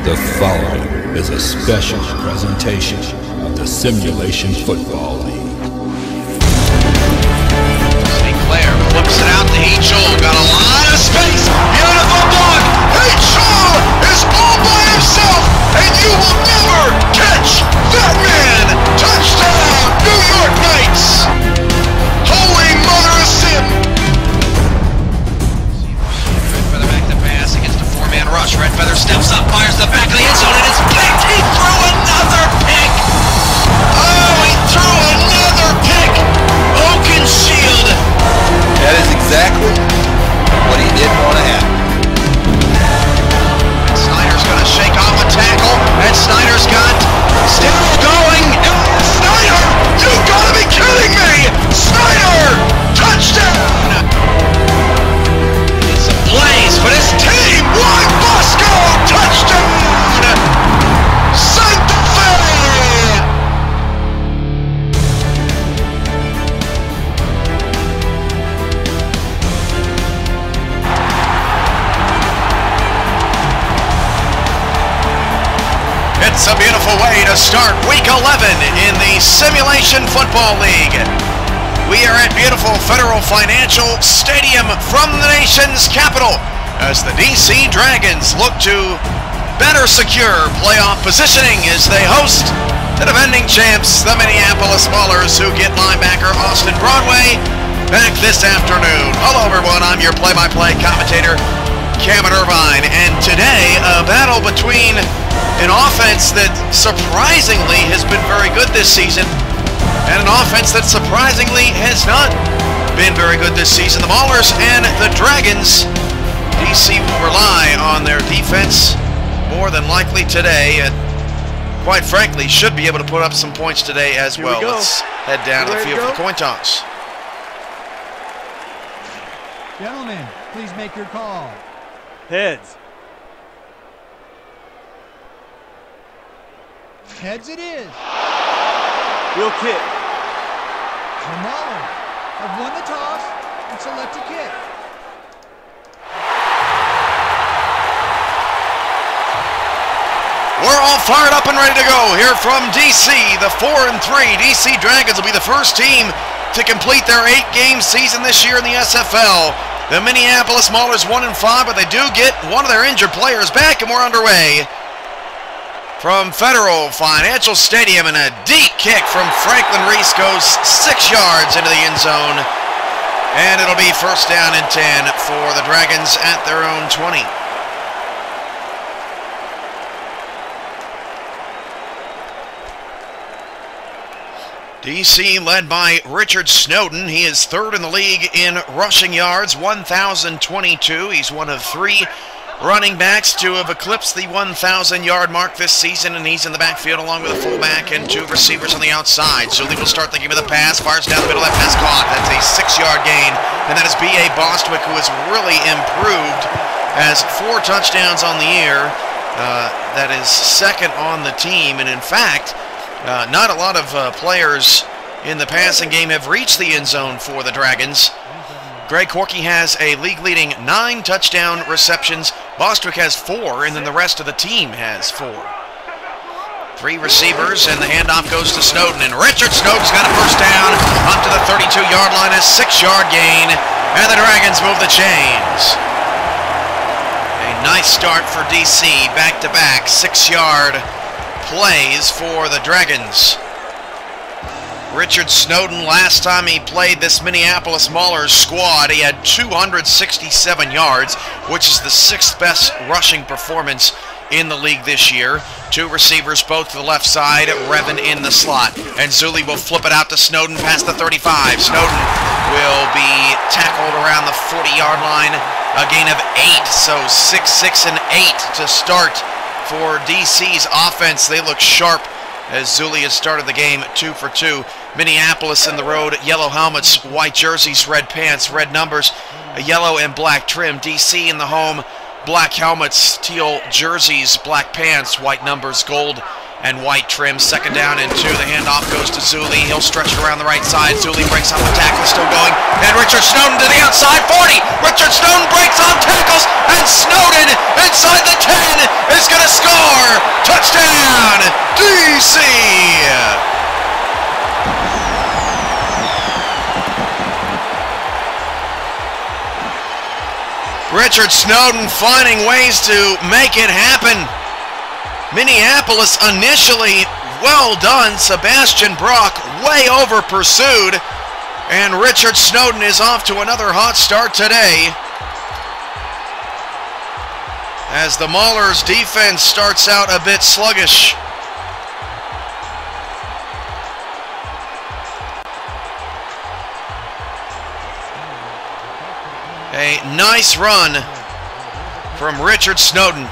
The following is a special presentation of the Simulation Football League. St. Clair flips it out to Heachel. Got a lot of space. Beautiful block. Heachel is all by himself, and you will never catch that man. Touchdown, New York Knights. Holy mother of sin. Redfeather back to pass against a four-man rush. Redfeather steps up, fires the back of the end zone, and it's picked. He threw another pick. Oh, he threw another pick. Oakenshield. That is exactly what he didn't want to happen. And Snyder's going to shake off a tackle, and Snyder's got still going. Snyder, you've got to be kidding me! Snyder, touchdown! It's a blaze, but his team won. Bosco, touchdown! Santa Fe! It's a beautiful way to start Week 11 in the Simulation Football League. We are at beautiful Federal Financial Stadium from the nation's capital as the D.C. Dragons look to better secure playoff positioning as they host the defending champs, the Minneapolis Maulers, who get linebacker Austin Broadway back this afternoon. Hello everyone, I'm your play-by-play commentator, Cameron Irvine, and today a battle between an offense that surprisingly has been very good this season and an offense that surprisingly has not been very good this season. The Maulers and the Dragons. DC will rely on their defense more than likely today, and quite frankly should be able to put up some points today as well. Let's head down to the field for the coin toss. Gentlemen, please make your call. Heads. Heads it is. We'll kick. The Maulers have won the toss and select a kick. We're all fired up and ready to go here from DC. The 4-3 DC Dragons will be the first team to complete their 8-game season this year in the SFL. The Minneapolis Maulers 1-5, but they do get one of their injured players back, and we're underway from Federal Financial Stadium, and a deep kick from Franklin Reese goes 6 yards into the end zone, and it'll be first down and 10 for the Dragons at their own 20. DC led by Richard Snowden. He is third in the league in rushing yards, 1,022. He's one of 3 running backs to have eclipsed the 1,000-yard mark this season, and he's in the backfield along with a fullback and 2 receivers on the outside. So they will start the game with a pass, fires down the middle, that pass caught. That's a 6-yard gain, and that is B.A. Bostwick, who has really improved, has 4 touchdowns on the year. That is second on the team, and in fact, not a lot of players in the passing game have reached the end zone for the Dragons. Greg Corky has a league-leading 9 touchdown receptions. Bostwick has 4, and then the rest of the team has 4. 3 receivers, and the handoff goes to Snowden. And Richard Snowden's got a first down up to the 32-yard line, a 6-yard gain, and the Dragons move the chains. A nice start for DC, back-to-back 6-yard plays for the Dragons. Richard Snowden, last time he played this Minneapolis Maulers squad, he had 267 yards, which is the 6th best rushing performance in the league this year. 2 receivers, both to the left side, Revan in the slot. And Zuli will flip it out to Snowden past the 35. Snowden will be tackled around the 40-yard line. A gain of 8, so 6, 6, and 8 to start for DC's offense. They look sharp as Zuli has started the game 2 for 2. Minneapolis in the road, yellow helmets, white jerseys, red pants, red numbers, a yellow and black trim. DC in the home, black helmets, teal jerseys, black pants, white numbers, gold And White trims, second down and 2. The handoff goes to Zuli. He'll stretch it around the right side. Zuli breaks off the tackle, still going. And Richard Snowden to the outside, 40. Richard Snowden breaks on tackles, and Snowden inside the 10 is going to score. Touchdown, D.C. Richard Snowden finding ways to make it happen. Minneapolis initially well done. Sebastian Brock way over pursued. And Richard Snowden is off to another hot start today, as the Maulers' defense starts out a bit sluggish. A nice run from Richard Snowden.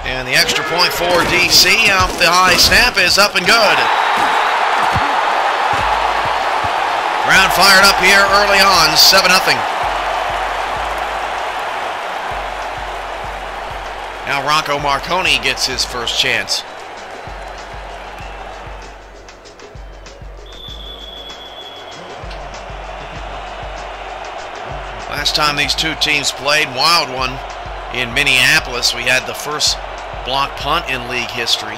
And the extra point for D.C. off the high snap is up and good. Round fired up here early on, 7-0. Now Rocco Marconi gets his first chance. Last time these two teams played, wild one in Minneapolis. We had the first block punt in league history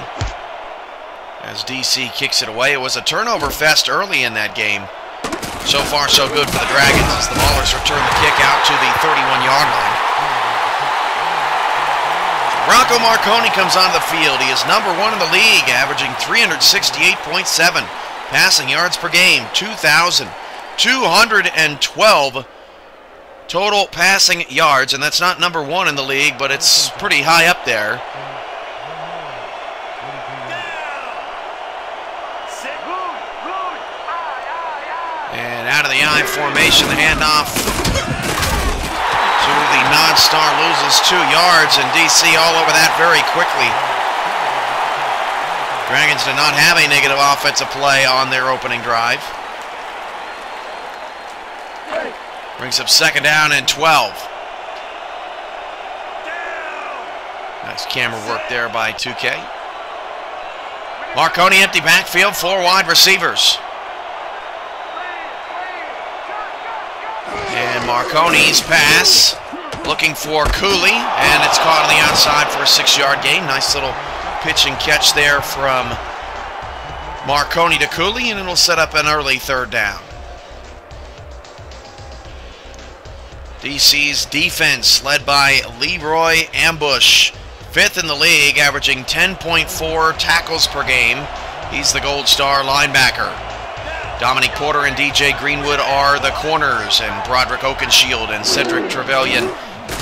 as DC kicks it away. It was a turnover fest early in that game. So far, so good for the Dragons as the Maulers return the kick out to the 31-yard line. Rocco Marconi comes onto the field. He is number 1 in the league, averaging 368.7 passing yards per game, 2,212 total passing yards, and that's not number 1 in the league, but it's pretty high up there. And out of the I formation, the handoff to the non-star loses 2 yards, and DC all over that very quickly. Dragons did not have a negative offensive play on their opening drive. Brings up second down and 12. Nice camera work there by 2K. Marconi empty backfield, 4 wide receivers. And Marconi's pass, looking for Cooley, and it's caught on the outside for a 6-yard gain. Nice little pitch and catch there from Marconi to Cooley, and it'll set up an early third down. DC's defense led by Leroy Ambush, 5th in the league, averaging 10.4 tackles per game. He's the Gold Star linebacker. Dominic Porter and DJ Greenwood are the corners, and Broderick Oakenshield and Cedric Trevelyan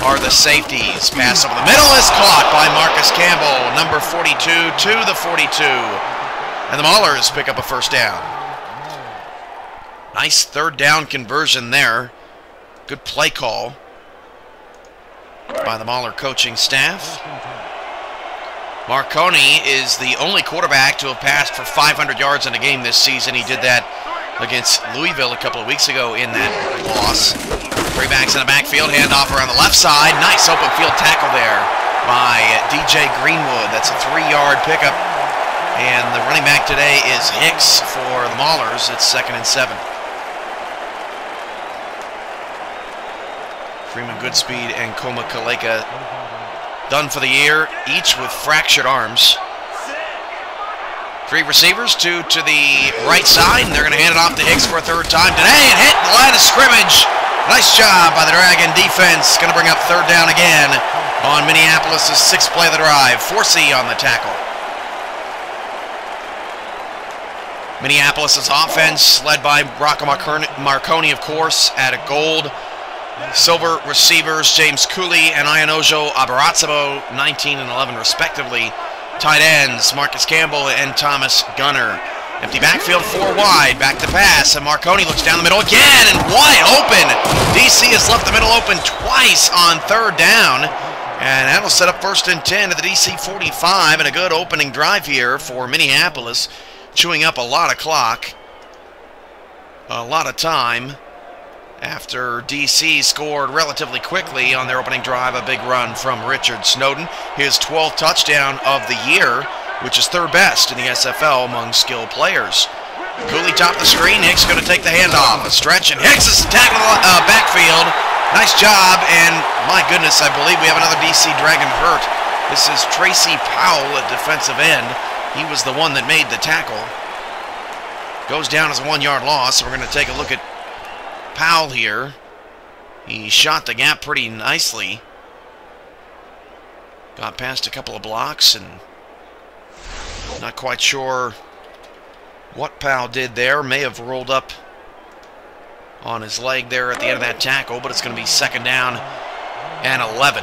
are the safeties. Pass over the middle is caught by Marcus Campbell, number 42 to the 42. And the Maulers pick up a first down. Nice third down conversion there. Good play call by the Mauler coaching staff. Marconi is the only quarterback to have passed for 500 yards in a game this season. He did that against Louisville a couple of weeks ago in that loss. 3 backs in the backfield, handoff around the left side. Nice open field tackle there by DJ Greenwood. That's a 3-yard pickup. And the running back today is Hicks for the Maulers. It's 2nd and 7. Freeman Goodspeed and Koma Kaleka done for the year, each with fractured arms. 3 receivers, 2 to the right side, and they're going to hand it off to Hicks for a 3rd time today, and hit the line of scrimmage. Nice job by the Dragon defense. Going to bring up 3rd down again on Minneapolis' 6th play of the drive. Forsey on the tackle. Minneapolis' offense led by Rocco Marconi, of course, at a gold. Silver receivers, James Cooley and Ianojo Abaratsabo, 19 and 11 respectively. Tight ends, Marcus Campbell and Thomas Gunner. Empty backfield, 4 wide, back to pass, and Marconi looks down the middle again, and wide open. DC has left the middle open twice on 3rd down, and that'll set up 1st and 10 at the DC 45, and a good opening drive here for Minneapolis, chewing up a lot of clock, a lot of time. after DC scored relatively quickly on their opening drive. A big run from Richard Snowden, his 12th touchdown of the year, which is third best in the SFL among skilled players. Cooley topped the screen. Hicks going to take the handoff. A stretch, and Hicks is tackling backfield. Nice job, and my goodness, I believe we have another DC Dragon hurt. This is Tracy Powell at defensive end. He was the one that made the tackle. Goes down as a 1-yard loss, so we're going to take a look at Powell here. He shot the gap pretty nicely. Got past a couple of blocks, and not quite sure what Powell did there. May have rolled up on his leg there at the end of that tackle, but it's going to be 2nd down and 11.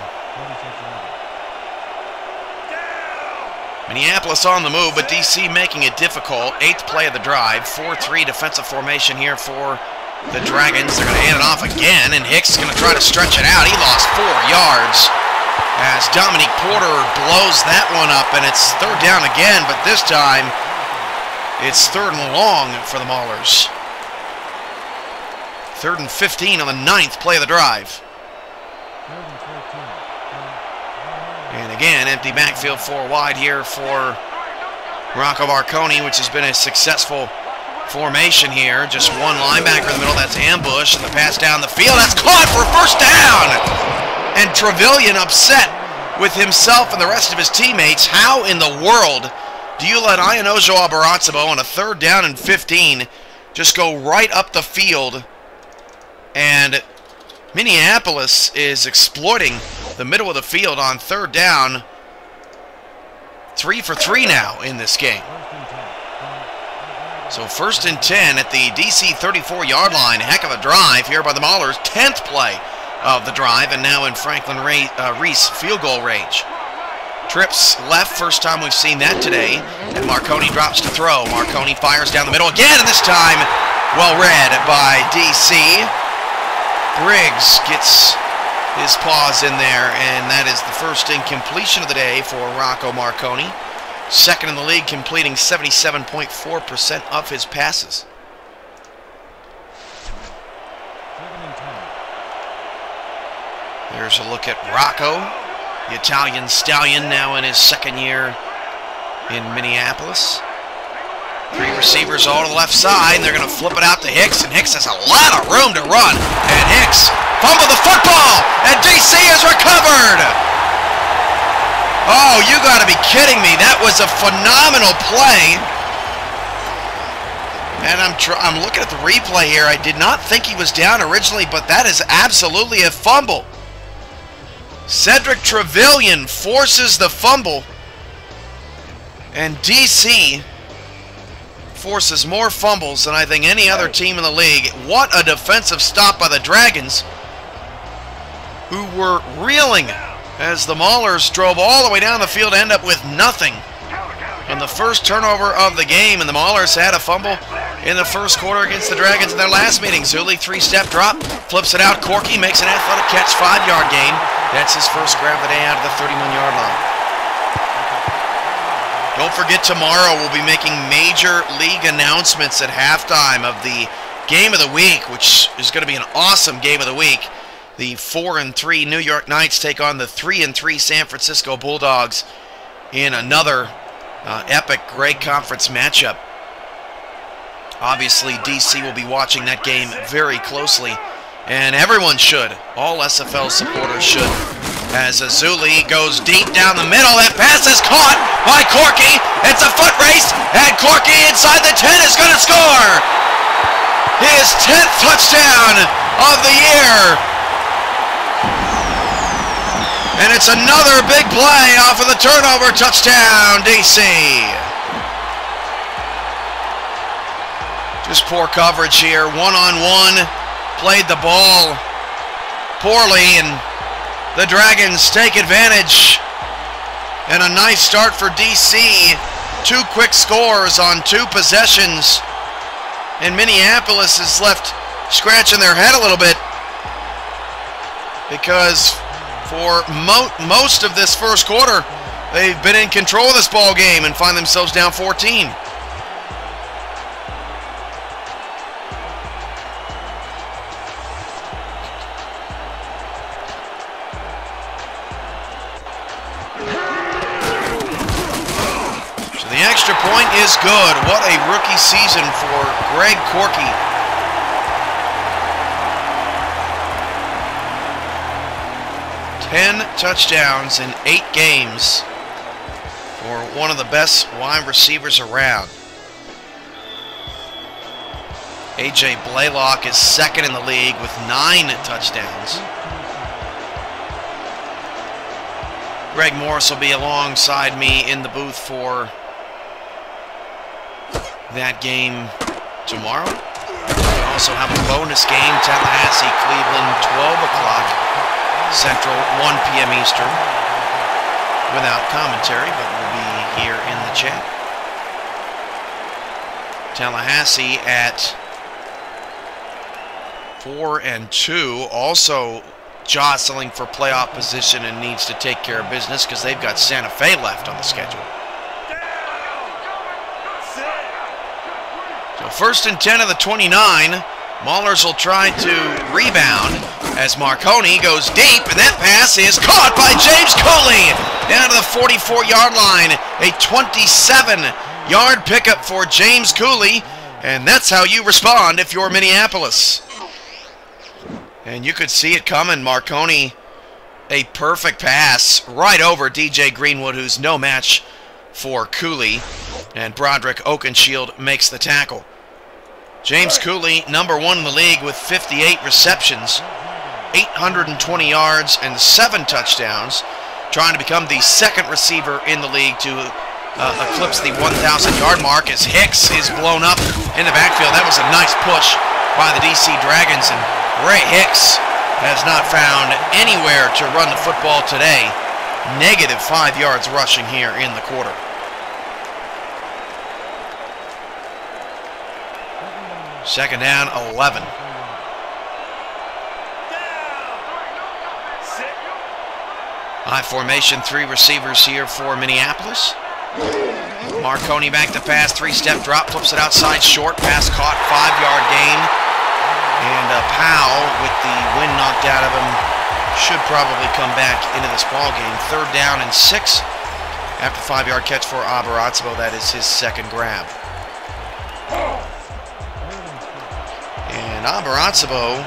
Minneapolis on the move, but DC making it difficult. 8th play of the drive. 4-3 defensive formation here for the Dragons. They're going to hand it off again, and Hicks is going to try to stretch it out. He lost 4 yards as Dominique Porter blows that one up, and it's 3rd down again, but this time it's 3rd and long for the Maulers. 3rd and 15 on the 9th play of the drive. And again, empty backfield 4 wide here for Rocco Marconi, which has been a successful formation here. Just one linebacker in the middle. That's ambush, and the pass down the field. That's caught for a 1st down! And Trevelyan upset with himself and the rest of his teammates. How in the world do you let Ianojo Abarazabo on a 3rd down and 15 just go right up the field? And Minneapolis is exploiting the middle of the field on 3rd down. 3 for 3 now in this game. So 1st and 10 at the DC 34-yard line. Heck of a drive here by the Maulers. 10th play of the drive, and now in Franklin Reese field goal range. Trips left, first time we've seen that today. And Marconi drops to throw. Marconi fires down the middle again, and this time well read by DC. Briggs gets his paws in there, and that is the first incompletion of the day for Rocco Marconi. 2nd in the league, completing 77.4% of his passes. There's a look at Rocco, the Italian stallion, now in his 2nd year in Minneapolis. 3 receivers all to the left side, and they're going to flip it out to Hicks, and Hicks has a lot of room to run, and Hicks fumbled the football, and DC is recovered! Oh, you got to be kidding me. That was a phenomenal play. And I'm looking at the replay here. I did not think he was down originally, but that is absolutely a fumble. Cedric Trevelyan forces the fumble, and DC forces more fumbles than I think any other team in the league. What a defensive stop by the Dragons, who were reeling as the Maulers drove all the way down the field to end up with nothing. And the first turnover of the game, and the Maulers had a fumble in the 1st quarter against the Dragons in their last meeting. Zuli, 3-step drop, flips it out. Corky makes an athletic catch, 5-yard gain. That's his first grab of the day out of the 31-yard line. Don't forget, tomorrow we'll be making major league announcements at halftime of the game of the week, which is going to be an awesome game of the week. The 4-3 New York Knights take on the 3-3 San Francisco Bulldogs in another epic Grey Conference matchup. Obviously, DC will be watching that game very closely, and everyone should. All SFL supporters should. As Azuli goes deep down the middle, that pass is caught by Corky. It's a foot race, and Corky inside the 10 is going to score his 10th touchdown of the year. And it's another big play off of the turnover. Touchdown, DC. Just poor coverage here. One-on-one. Played the ball poorly, and the Dragons take advantage. And a nice start for DC. 2 quick scores on 2 possessions. And Minneapolis is left scratching their head a little bit, because for most of this 1st quarter, they've been in control of this ball game and find themselves down 14. extra point is good. What a rookie season for Greg Corky. Ten touchdowns in 8 games for one of the best wide receivers around. A.J. Blaylock is second in the league with 9 touchdowns. Greg Morris will be alongside me in the booth for that game tomorrow. We also have a bonus game, Tallahassee, Cleveland, 12 o'clock Central, 1 p.m. Eastern, without commentary, but we'll be here in the chat. Tallahassee at 4-2, also jostling for playoff position and needs to take care of business because they've got Santa Fe left on the schedule. So 1st and 10 of the 29. Maulers will try to rebound as Marconi goes deep, and that pass is caught by James Cooley down to the 44-yard line. A 27-yard pickup for James Cooley, and that's how you respond if you're Minneapolis. And you could see it coming. Marconi, a perfect pass right over DJ Greenwood, who's no match for Cooley. And Broderick Oakenshield makes the tackle. James Cooley, number 1 in the league with 58 receptions, 820 yards, and 7 touchdowns. Trying to become the 2nd receiver in the league to eclipse the 1,000-yard mark as Hicks is blown up in the backfield. That was a nice push by the D.C. Dragons, and Ray Hicks has not found anywhere to run the football today. -5 yards rushing here in the quarter. Second down, 11. High formation, 3 receivers here for Minneapolis. Marconi back to pass, 3-step drop, flips it outside short, pass caught, 5-yard gain. And Powell, with the wind knocked out of him, should probably come back into this ball game. 3rd down and 6 after 5-yard catch for Abarazzo. That is his 2nd grab. And Abarazzo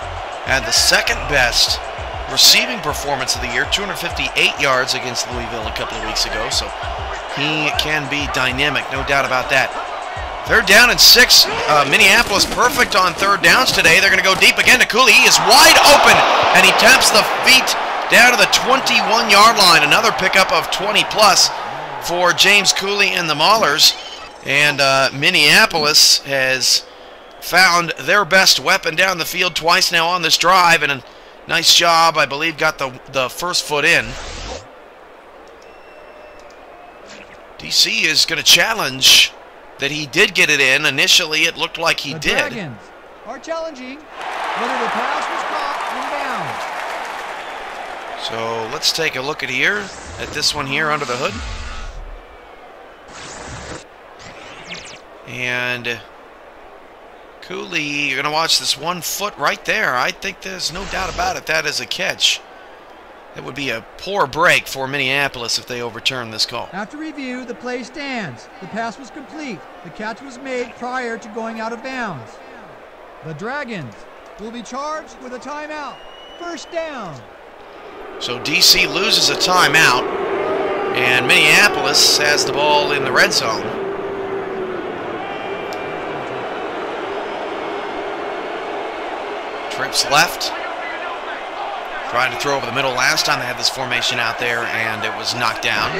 had the 2nd best receiving performance of the year, 258 yards against Louisville a couple of weeks ago. So he can be dynamic, no doubt about that. 3rd down and 6. Minneapolis perfect on 3rd downs today. They're going to go deep again to Cooley. He is wide open, and he taps the feet down to the 21-yard line. Another pickup of 20-plus for James Cooley and the Maulers. And Minneapolis has found their best weapon down the field twice now on this drive, and a nice job, I believe, got the first foot in. DC is going to challenge that he did get it in. Initially, it looked like he did. The Dragons are challenging whether the pass was caught and down. So let's take a look at this one here under the hood. And Cooley, you're going to watch this 1 foot right there. I think there's no doubt about it. That is a catch. That would be a poor break for Minneapolis if they overturn this call. After review, the play stands. The pass was complete. The catch was made prior to going out of bounds. The Dragons will be charged with a timeout. 1st down. So DC loses a timeout, and Minneapolis has the ball in the red zone. Trips left. Tried to throw over the middle last time they had this formation out there, and it was knocked down.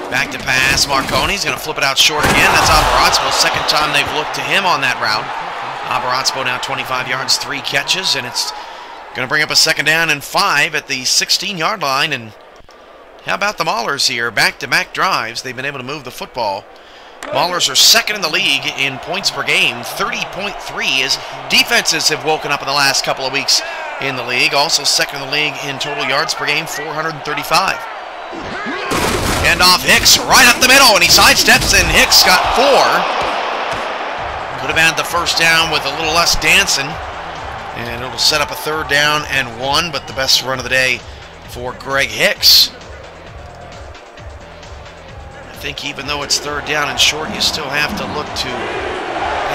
Back to pass. Marconi's going to flip it out short again. That's Abarazzo. 2nd time they've looked to him on that route. Abarazzo now 25 yards, 3 catches, and it's going to bring up a 2nd down and 5 at the 16-yard line. And how about the Maulers here? Back-to-back drives. They've been able to move the football. Maulers are 2nd in the league in points per game, 30.3, as defenses have woken up in the last couple of weeks in the league. Also 2nd in the league in total yards per game, 435. Hand off Hicks right up the middle, and he sidesteps, and Hicks got 4. Could have had the 1st down with a little less dancing, and it'll set up a 3rd down and 1, but the best run of the day for Greg Hicks. I think even though it's 3rd down and short, you still have to look to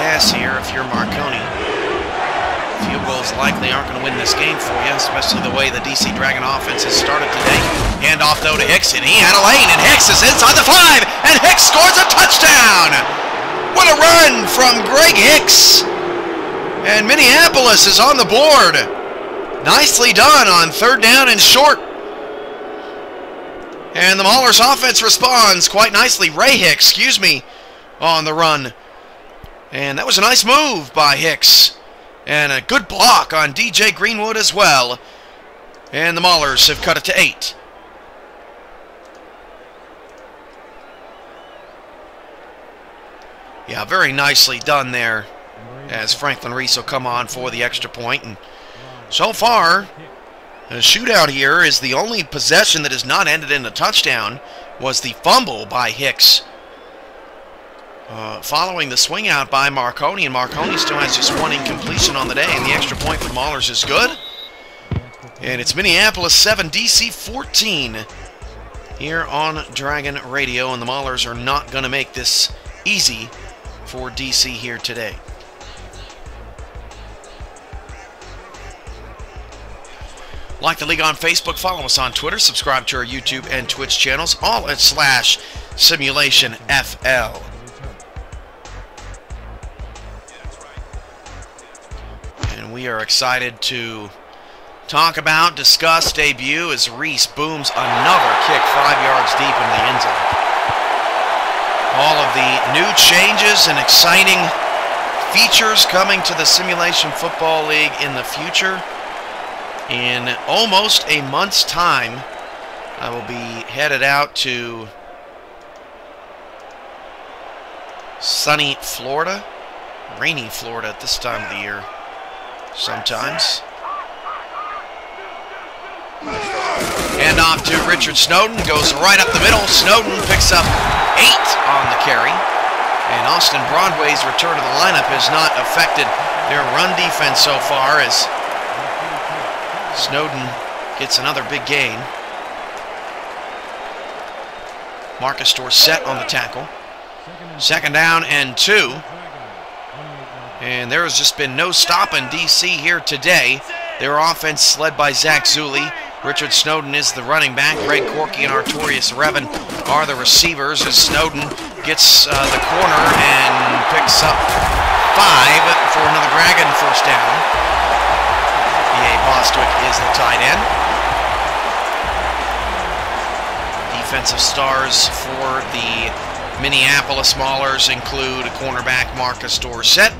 pass here if you're Marconi. Field goals likely aren't going to win this game for you, especially the way the D.C. Dragon offense has started today. Hand off, though, to Hicks, and he had a lane, and Hicks is inside the 5, and Hicks scores a touchdown! What a run from Greg Hicks! And Minneapolis is on the board. Nicely done on 3rd down and short. And the Maulers offense responds quite nicely. Ray Hicks, on the run. And that was a nice move by Hicks. And a good block on DJ Greenwood as well. And the Maulers have cut it to 8. Yeah, very nicely done there, as Franklin Reese will come on for the extra point. And so far, the shootout here is the only possession that has not ended in a touchdown was the fumble by Hicks. Following the swing out by Marconi, and Marconi still has just 1 incompletion on the day, and the extra point for Maulers is good. And it's Minneapolis 7, D.C. 14 here on Dragon Radio, and the Maulers are not going to make this easy for D.C. here today. Like the league on Facebook, follow us on Twitter, subscribe to our YouTube and Twitch channels, all at /SimulationFL. And we are excited to talk about, discuss, debut as Reese booms another kick 5 yards deep into the end zone. All of the new changes and exciting features coming to the Simulation Football League in the future. In almost a month's time, I will be headed out to sunny Florida, rainy Florida at this time of the year sometimes. Hand off to Richard Snowden, goes right up the middle. Snowden picks up 8 on the carry. And Austin Broadway's return to the lineup has not affected their run defense so far, as Snowden gets another big gain. Marcus Dorsett on the tackle. 2nd down and 2. And there has just been no stopping D.C. here today. Their offense led by Zach Zulli. Richard Snowden is the running back. Greg Corky and Artorius Revan are the receivers, as Snowden gets the corner and picks up 5 for another Dragon first down. B.A. Bostwick is the tight end. Defensive stars for the Minneapolis Maulers include cornerback Marcus Dorsett,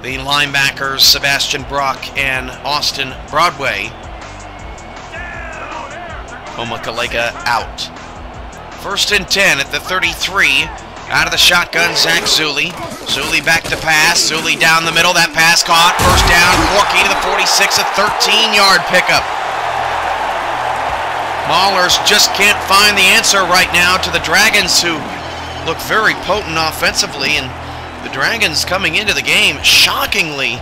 the linebackers Sebastian Brock and Austin Broadway. Omakalega out. 1st and 10 at the 33. Out of the shotgun, Zach Zulli. Zulli back to pass. Zulli down the middle. That pass caught. First down. Corky to the 46. A 13-yard pickup. Maulers just can't find the answer right now to the Dragons, who look very potent offensively. And the Dragons coming into the game shockingly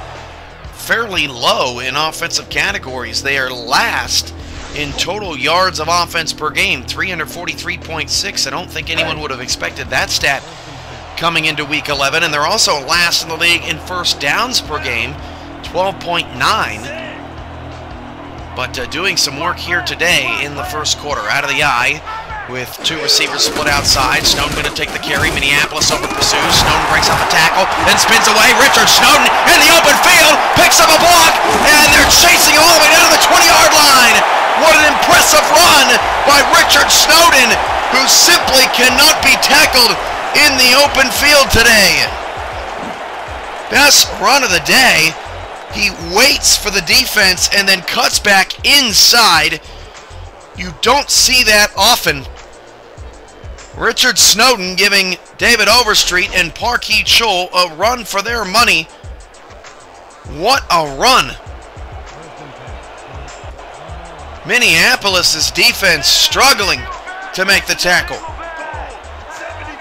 fairly low in offensive categories. They are last in total yards of offense per game, 343.6. I don't think anyone would have expected that stat coming into Week 11. And they're also last in the league in first downs per game, 12.9. But doing some work here today in the first quarter. Out of the eye with 2 receivers split outside. Snowden going to take the carry. Minneapolis over pursues. Snowden breaks off a tackle, then spins away. Richard Snowden in the open field, picks up a block, and they're chasing all the way down to the 20-yard line. What an impressive run by Richard Snowden, who simply cannot be tackled in the open field today. Best run of the day. He waits for the defense and then cuts back inside. You don't see that often. Richard Snowden giving David Overstreet and Parkey Chul a run for their money. What a run. Minneapolis' defense struggling to make the tackle.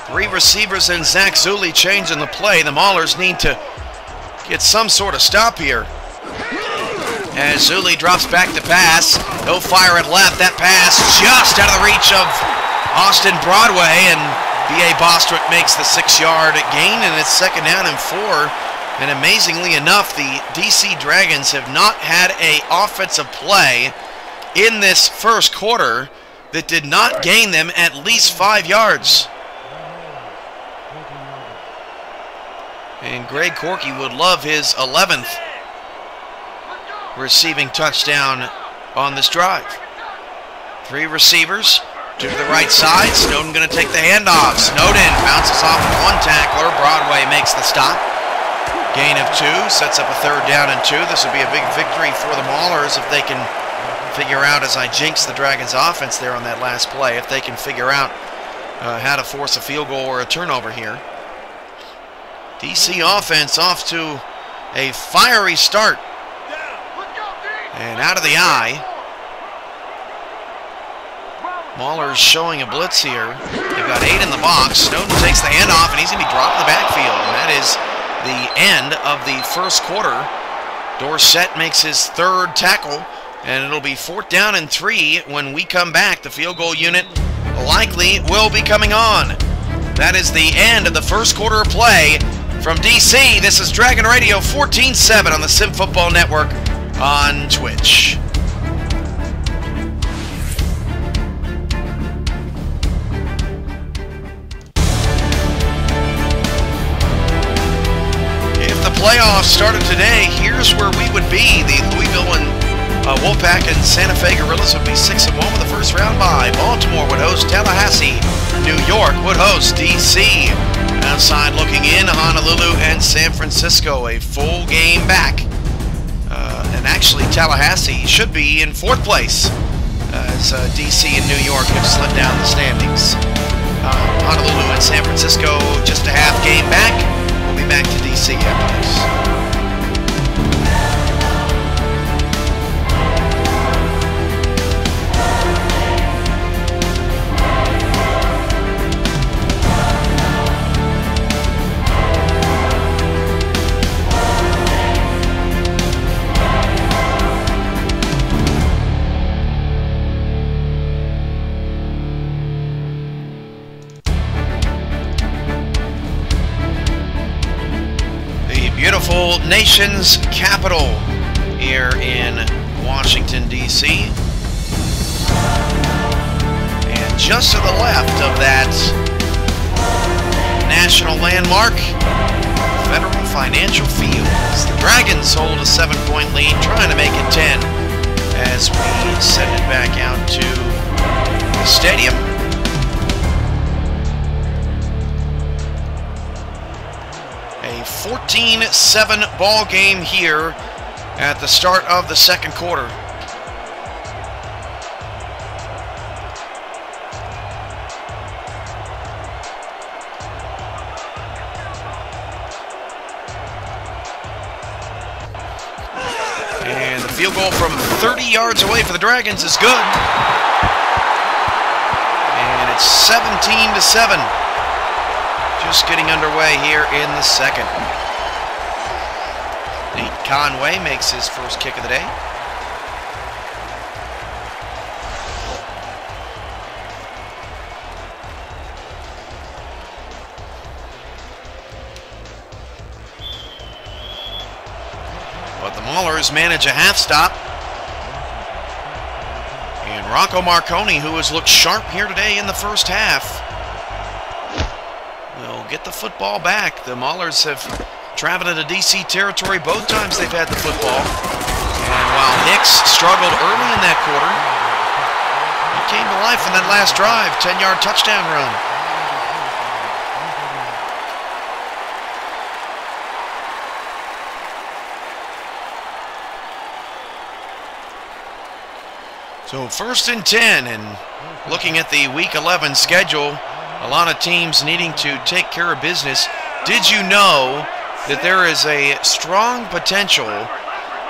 3 receivers and Zach Zulli changing the play. The Maulers need to get some sort of stop here. As Zulli drops back to pass, he'll fire it left. That pass just out of the reach of Austin Broadway, and B.A. Bostwick makes the 6-yard gain, and it's 2nd down and 4. And amazingly enough, the D.C. Dragons have not had an offensive play in this first quarter that did not gain them at least 5 yards. And Greg Corky would love his 11th receiving touchdown on this drive. 3 receivers. To the right side, Snowden going to take the handoff. Snowden bounces off of 1 tackler. Broadway makes the stop. Gain of 2, sets up a 3rd down and 2. This would be a big victory for the Maulers if they can figure out, as I jinx the Dragons offense there on that last play, if they can figure out how to force a field goal or a turnover here. DC offense off to a fiery start. And out of the eye. Maulers showing a blitz here. They've got 8 in the box. Snowden takes the handoff, and he's going to be dropped in the backfield. And that is the end of the first quarter. Dorsett makes his 3rd tackle, and it'll be 4th down and 3 when we come back. The field goal unit likely will be coming on. That is the end of the first quarter of play from DC. This is Dragon Radio 14/7 on the Sim Football Network on Twitch. Playoffs started today, here's where we would be. The Louisville and Wolfpack and Santa Fe Gorillas would be 6-1 with the first round bye. Baltimore would host Tallahassee. New York would host D.C. Outside looking in, Honolulu and San Francisco, a full game back. And actually Tallahassee should be in 4th place as D.C. and New York have slid down the standings. Honolulu and San Francisco just a half game back. We'll be back to D.C. after this. Beautiful nation's capital here in Washington, D.C. And just to the left of that national landmark, Federal Financial Fields. The Dragons hold a 7-point lead, trying to make it 10 as we send it back out to the stadium. A 14-7 ball game here at the start of the second quarter. And the field goal from 30 yards away for the Dragons is good. And it's 17-7. Just getting underway here in the second. Nate Conway makes his first kick of the day. But the Maulers manage a half stop. And Rocco Marconi, who has looked sharp here today in the first half, will get the football back. The Maulers have traveled into D.C. territory both times they've had the football. And while Hicks struggled early in that quarter, he came to life in that last drive, 10-yard touchdown run. So 1st and 10, and looking at the Week 11 schedule, a lot of teams needing to take care of business. Did you know that there is a strong potential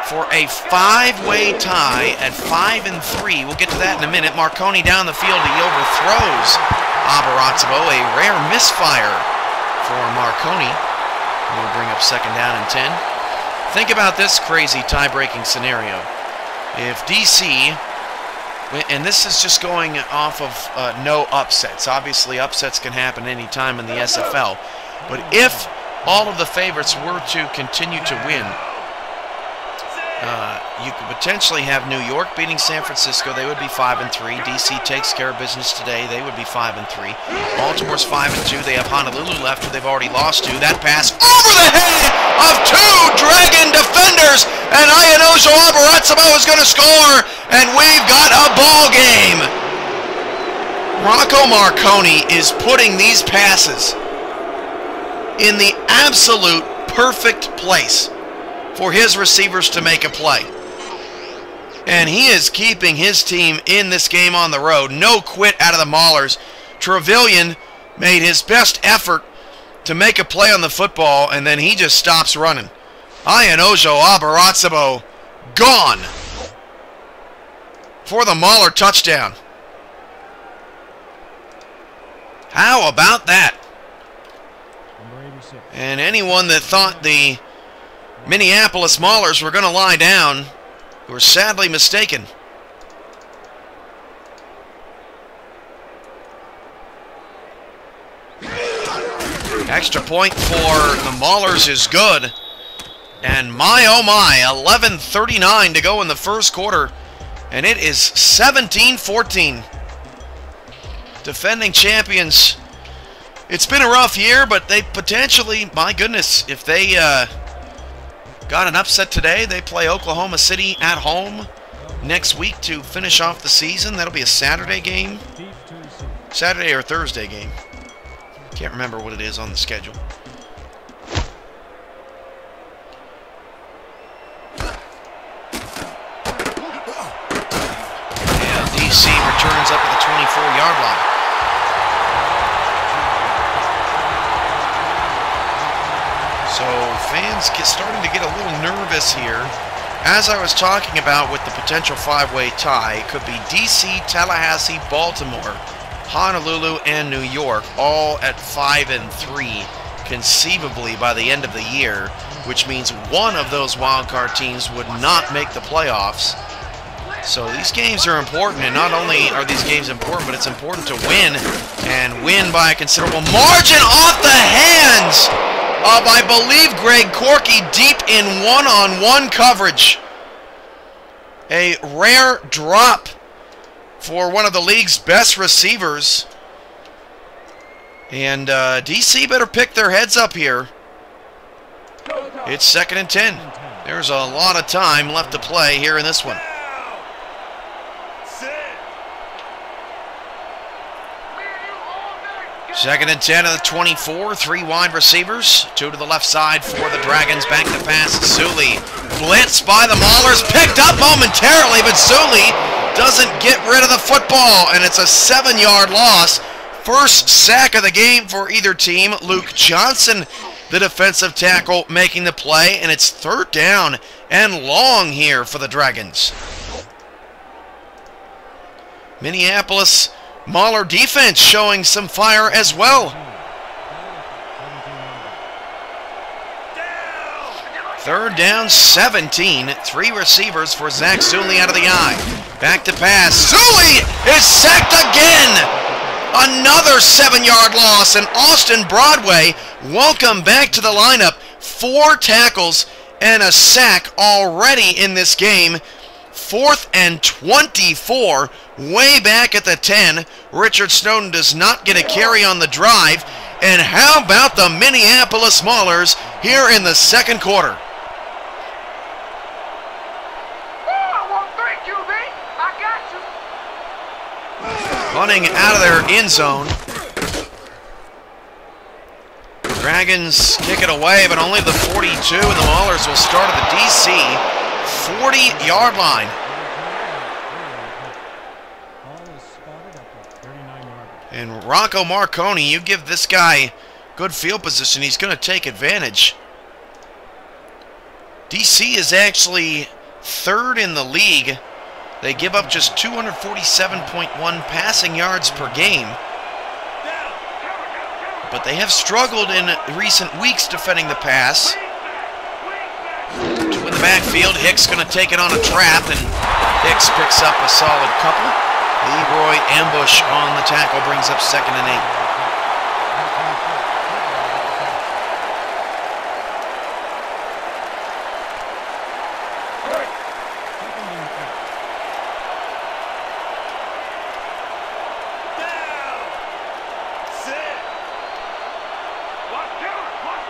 for a 5-way tie at 5-3? We'll get to that in a minute. Marconi down the field. He overthrows Abarazzo. A rare misfire for Marconi. We'll bring up 2nd down and 10. Think about this crazy tie-breaking scenario. If DC and this is just going off of no upsets. Obviously, upsets can happen any time in the SFL. But if all of the favorites were to continue to win, you could potentially have New York beating San Francisco. They would be 5-3. D.C. takes care of business today. They would be 5-3. Baltimore's 5-2. They have Honolulu left, who they've already lost to. That pass over the head of two Dragon defenders, and Ayanojo Abaratsamo is going to score, and we've got a ball game. Rocco Marconi is putting these passes in the absolute perfect place for his receivers to make a play. And he is keeping his team in this game on the road. No quit out of the Maulers. Trevelyan made his best effort to make a play on the football, and then he just stops running. Ayanojo Abaratsamo gone for the Mauler touchdown. How about that? And anyone that thought the Minneapolis Maulers were going to lie down were sadly mistaken. Extra point for the Maulers is good. And my oh my, 11:39 to go in the first quarter. And it is 17-14. Defending champions. It's been a rough year, but they potentially, my goodness, if they got an upset today, they play Oklahoma City at home next week to finish off the season. That'll be a Saturday game. Saturday or Thursday game. Can't remember what it is on the schedule. And D.C. returns up at the 24-yard line. So fans starting to get a little nervous here. As I was talking about with the potential five-way tie, it could be D.C., Tallahassee, Baltimore, Honolulu, and New York, all at 5-3, conceivably by the end of the year, which means one of those wildcard teams would not make the playoffs. So these games are important, and not only are these games important, but it's important to win, and win by a considerable margin off the hands of, I believe, Greg Corky, deep in one-on-one coverage. A rare drop for one of the league's best receivers. And DC better pick their heads up here. It's 2nd and 10. There's a lot of time left to play here in this one. Second and 10 of the 24, 3 wide receivers, 2 to the left side for the Dragons. Back to pass, Zuli. Blitzed by the Maulers, picked up momentarily, but Zuli doesn't get rid of the football, and it's a 7-yard loss. First sack of the game for either team. Luke Johnson, the defensive tackle, making the play, and it's 3rd down and long here for the Dragons. Minneapolis Mauler defense showing some fire as well. 3rd down, 17. 3 receivers for Zach Zuli out of the eye. Back to pass. Zuli is sacked again. Another 7-yard loss. And Austin Broadway, welcome back to the lineup. 4 tackles and a sack already in this game. 4th and 24. Way back at the 10. Richard Snowden does not get a carry on the drive. And how about the Minneapolis Maulers here in the second quarter? Punting out of their end zone. Dragons kick it away, but only the 42, and the Maulers will start at the DC 40-yard line. And Rocco Marconi, you give this guy good field position, he's going to take advantage. DC is actually 3rd in the league. They give up just 247.1 passing yards per game. But they have struggled in recent weeks defending the pass. To win the backfield. Hicks going to take it on a trap, and Hicks picks up a solid couple. Leroy ambush on the tackle brings up 2nd and 8.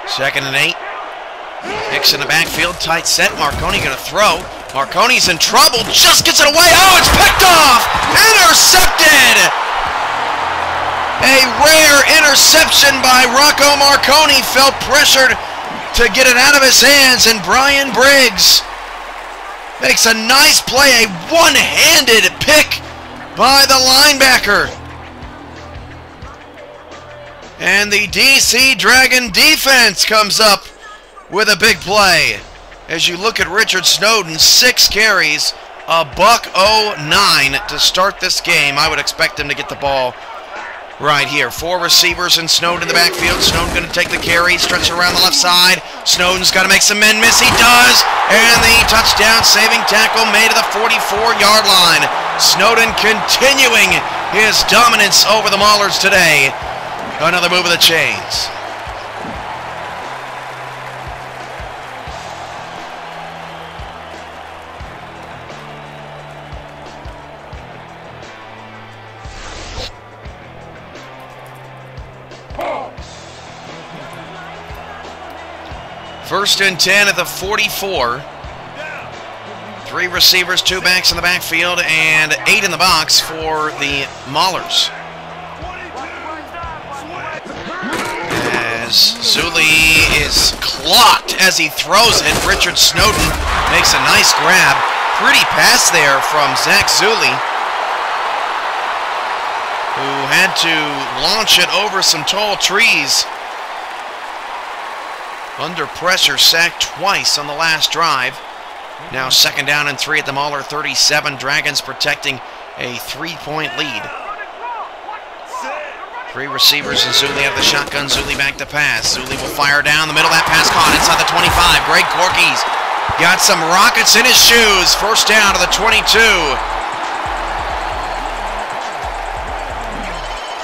Second and 8. Hicks in the backfield, tight set. Marconi going to throw. Marconi's in trouble, just gets it away. Oh, it's picked off! Intercepted! A rare interception by Rocco Marconi. Felt pressured to get it out of his hands, and Brian Briggs makes a nice play, a one-handed pick by the linebacker. And the D.C. Dragon defense comes up with a big play. As you look at Richard Snowden, 6 carries, a $109 to start this game. I would expect him to get the ball right here. 4 receivers and Snowden in the backfield. Snowden going to take the carry, stretch it around the left side. Snowden's got to make some men miss. He does. And the touchdown saving tackle made to the 44-yard line. Snowden continuing his dominance over the Maulers today. Another move of the chains. First and 10 at the 44. 3 receivers, 2 backs in the backfield, and 8 in the box for the Maulers. As Zuli is clocked as he throws it, Richard Snowden makes a nice grab. Pretty pass there from Zach Zuli, who had to launch it over some tall trees. Under pressure, sacked twice on the last drive. Now 2nd down and 3 at the Mauler 37. Dragons protecting a 3-point lead. 3 receivers and Zuli out of the shotgun. Zuli back to pass. Zuli will fire down the middle. That pass caught inside the 25. Greg Corky's got some rockets in his shoes. First down to the 22.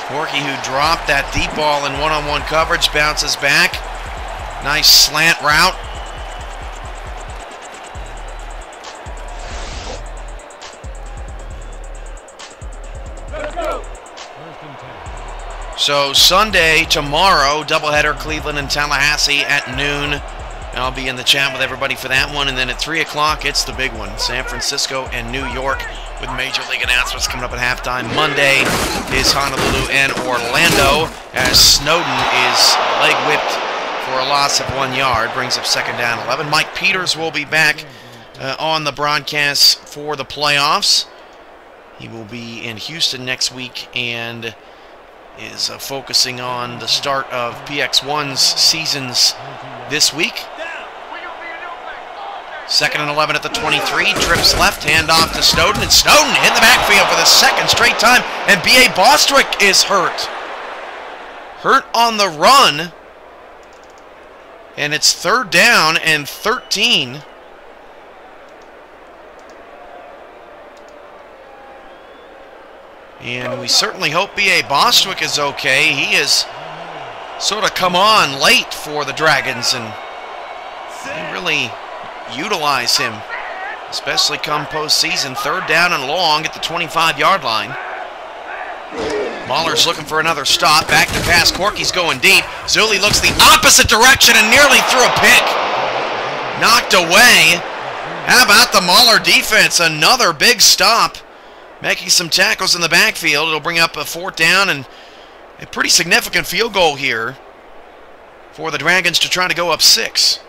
Corky, who dropped that deep ball in one-on-one coverage, bounces back. Nice slant route. So Sunday, tomorrow, doubleheader, Cleveland and Tallahassee at noon. I'll be in the chat with everybody for that one. And then at 3 o'clock, it's the big one. San Francisco and New York with Major League announcements coming up at halftime. Monday is Honolulu and Orlando as Snowden is leg whipped for a loss of 1 yard. Brings up 2nd down 11. Mike Peters will be back on the broadcast for the playoffs. He will be in Houston next week and is focusing on the start of PX1's seasons this week. 2nd and 11 at the 23. Trips left, handoff to Snowden, and Snowden in the backfield for the 2nd straight time. And B.A. Bostwick is hurt. Hurt on the run. And it's 3rd down and 13. And we certainly hope B.A. Bostwick is okay. He has sort of come on late for the Dragons, and they really utilize him, especially come postseason. 3rd down and long at the 25-yard line. Mahler's looking for another stop. Back to pass. Corky's going deep. Zuli looks the opposite direction and nearly threw a pick. Knocked away. How about the Mahler defense? Another big stop. Making some tackles in the backfield. It'll bring up a 4th down and a pretty significant field goal here for the Dragons to try to go up 6.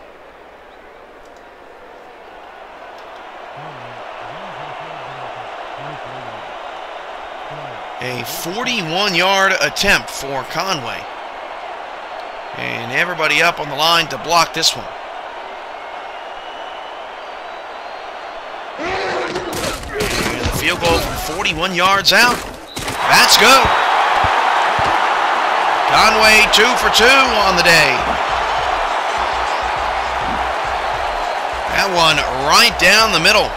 A 41-yard attempt for Conway. And everybody up on the line to block this one. And the field goal from 41 yards out. That's good. Conway 2 for 2 on the day. That one right down the middle.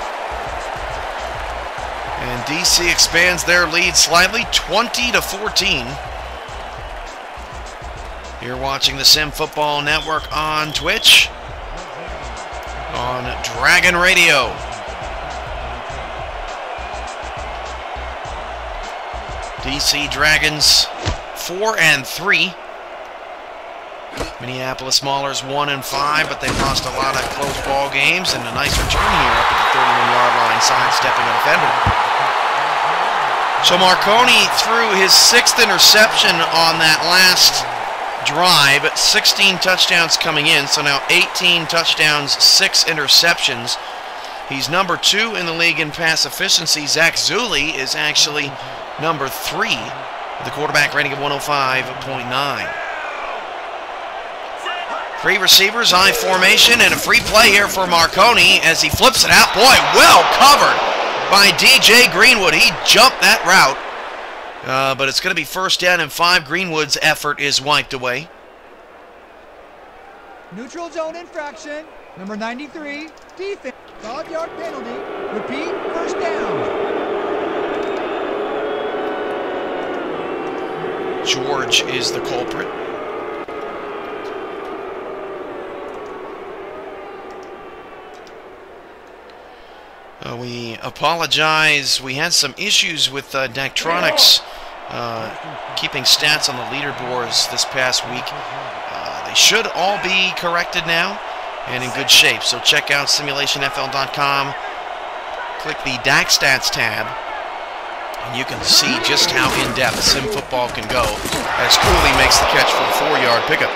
And DC expands their lead slightly, 20-14. You're watching the Sim Football Network on Twitch, on Dragon Radio. DC Dragons 4-3. Minneapolis Maulers 1-5, but they've lost a lot of close ball games, and a nice return here up at the 31-yard line, sidestepping a defender. So Marconi threw his 6th interception on that last drive, 16 touchdowns coming in, so now 18 touchdowns, 6 interceptions. He's number 2 in the league in pass efficiency. Zach Zulli is actually number 3 with a quarterback rating of 105.9. 3 receivers, I formation, and a free play here for Marconi as he flips it out. Boy, well covered by DJ Greenwood. He jumped that route, but it's going to be 1st down and 5. Greenwood's effort is wiped away. Neutral zone infraction, number 93, defense, 5-yard penalty. Repeat, 1st down. George is the culprit. We apologize. We had some issues with Daktronics keeping stats on the leaderboards this past week. They should all be corrected now and in good shape. So check out simulationfl.com. Click the DAC Stats tab, and you can see just how in-depth sim football can go as Cooley makes the catch for the 4-yard pickup.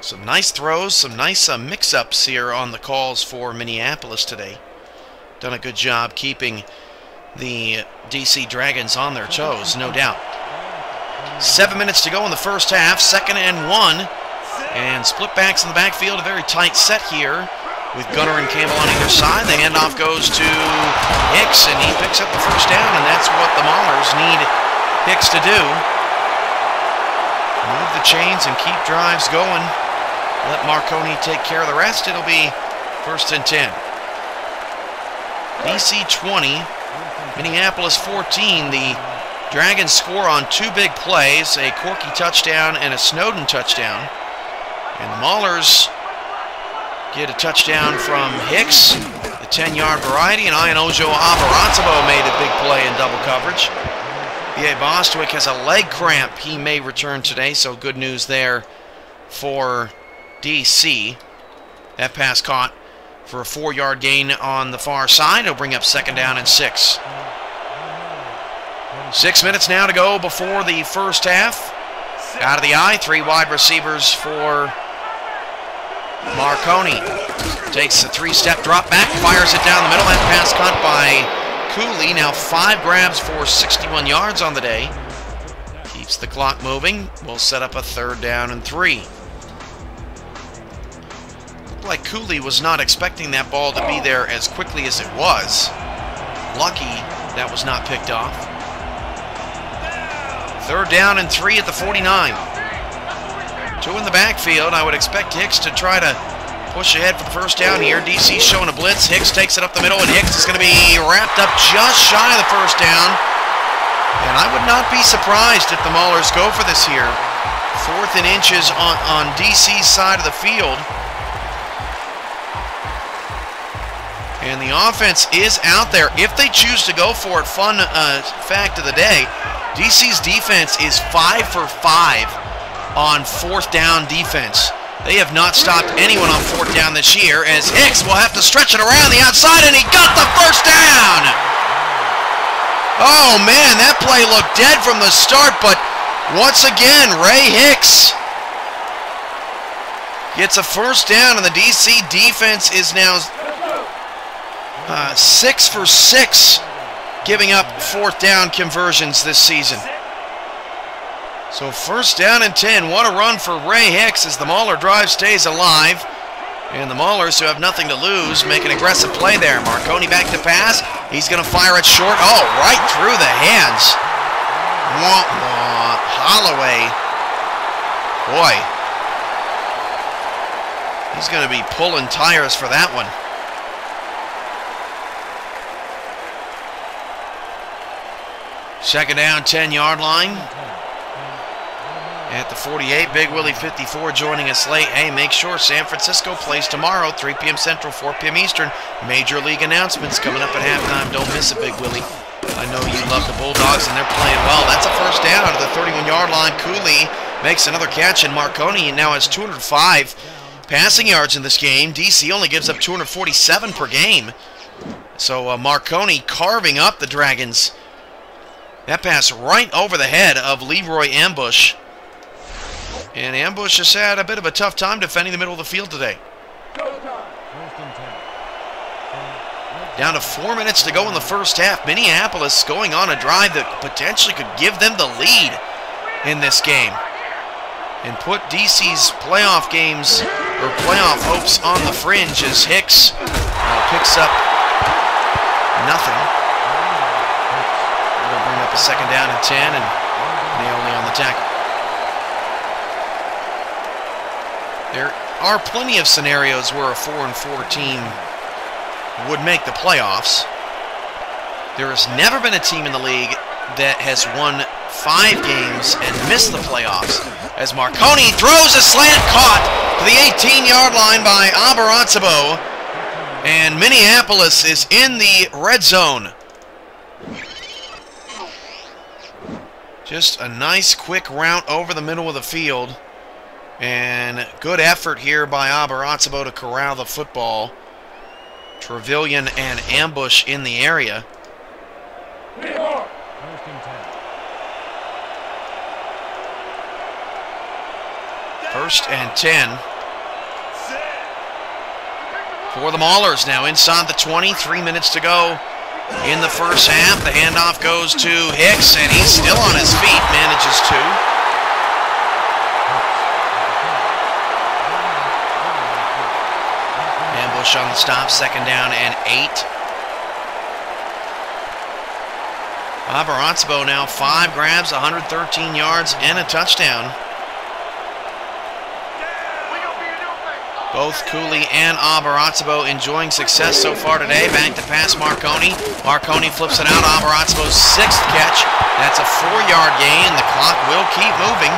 Some nice throws, some nice mix-ups here on the calls for Minneapolis today. Done a good job keeping the DC Dragons on their toes, no doubt. 7 minutes to go in the first half, 2nd and 1. And split backs in the backfield, a very tight set here with Gunner and Campbell on either side. The handoff goes to Hicks, and he picks up the 1st down, and that's what the Maulers need Hicks to do. Move the chains and keep drives going. Let Marconi take care of the rest. It'll be 1st and 10. DC 20, Minneapolis 14. The Dragons score on 2 big plays, a Corky touchdown and a Snowden touchdown. And the Maulers get a touchdown from Hicks, the 10-yard variety, and Ianojo Abaranzabo made a big play in double coverage. B.A. Bostwick has a leg cramp. He may return today, so good news there for DC. That pass caught for a 4-yard gain on the far side. It'll bring up 2nd down and 6. 6 minutes now to go before the first half. Out of the eye, 3 wide receivers for Marconi. Takes a 3-step drop back, fires it down the middle. That pass caught by Cooley. Now 5 grabs for 61 yards on the day. Keeps the clock moving. We'll set up a 3rd down and 3. Looked like Cooley was not expecting that ball to be there as quickly as it was. Lucky that was not picked off. 3rd down and 3 at the 49. 2 in the backfield. I would expect Hicks to try to push ahead for the 1st down here. DC's showing a blitz. Hicks takes it up the middle, and Hicks is going to be wrapped up just shy of the 1st down. And I would not be surprised if the Maulers go for this here. 4th and inches on DC's side of the field. And the offense is out there if they choose to go for it. Fun fact of the day, DC's defense is 5 for 5 on 4th down defense. They have not stopped anyone on 4th down this year, as Hicks will have to stretch it around the outside, and he got the 1st down! Oh man, that play looked dead from the start, but once again, Ray Hicks gets a 1st down, and the DC defense is now 6 for 6, giving up 4th down conversions this season. So 1st down and 10. What a run for Ray Hicks as the Mauler drive stays alive. And the Maulers, who have nothing to lose, make an aggressive play there. Marconi back to pass. He's going to fire it short. Oh, right through the hands. Wah, wah. Holloway. Boy. He's going to be pulling tires for that one. Second down, 10-yard line. At the 48, Big Willie 54 joining us late. Hey, make sure San Francisco plays tomorrow, 3 p.m. Central, 4 p.m. Eastern. Major League announcements coming up at halftime. Don't miss it, Big Willie. I know you love the Bulldogs, and they're playing well. That's a first down at the 31-yard line. Cooley makes another catch, and Marconi now has 205 passing yards in this game. D.C. only gives up 247 per game. So Marconi carving up the Dragons. That pass right over the head of Leroy Ambush. And Ambush has had a bit of a tough time defending the middle of the field today. Down to 4 minutes to go in the first half. Minneapolis going on a drive that potentially could give them the lead in this game and put DC's playoff games or playoff hopes on the fringe as Hicks picks up nothing. They'll bring up a second down and 10, and Naomi on the tackle. There are plenty of scenarios where a 4-4 team would make the playoffs. There has never been a team in the league that has won 5 games and missed the playoffs, as Marconi throws a slant caught to the 18-yard line by Abaratsabo, and Minneapolis is in the red zone. Just a nice quick route over the middle of the field, and good effort here by Abaratsabo to corral the football. Trevelyan and Ambush in the area. First and 10 for the Maulers now inside the 20. 3 minutes to go in the first half. The handoff goes to Hicks, and he's still on his feet, manages to. Ambush on the stop, second down and 8. Abaratsabo now 5 grabs, 113 yards, and a touchdown. Both Cooley and Abaratsabo enjoying success so far today. Back to pass Marconi. Marconi flips it out. Abaratsabo's 6th catch. That's a 4-yard gain. The clock will keep moving.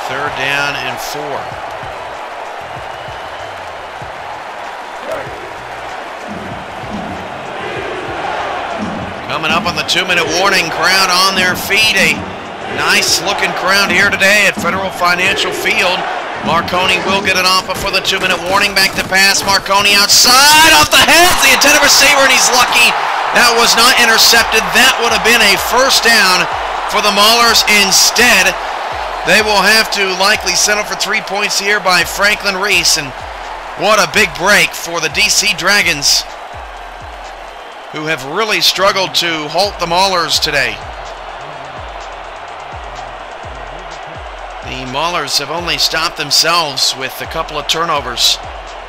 Third down and 4. Coming up on the 2-minute warning, crowd on their feet. A nice looking crowd here today at Federal Financial Field. Marconi will get it off before the 2-minute warning. Back to pass. Marconi outside, off the head, the intended receiver, and he's lucky. That was not intercepted. That would have been a first down for the Maulers. Instead, they will have to likely settle for 3 points here by Franklin Reese. And what a big break for the DC Dragons, who have really struggled to halt the Maulers today. The Maulers have only stopped themselves with a couple of turnovers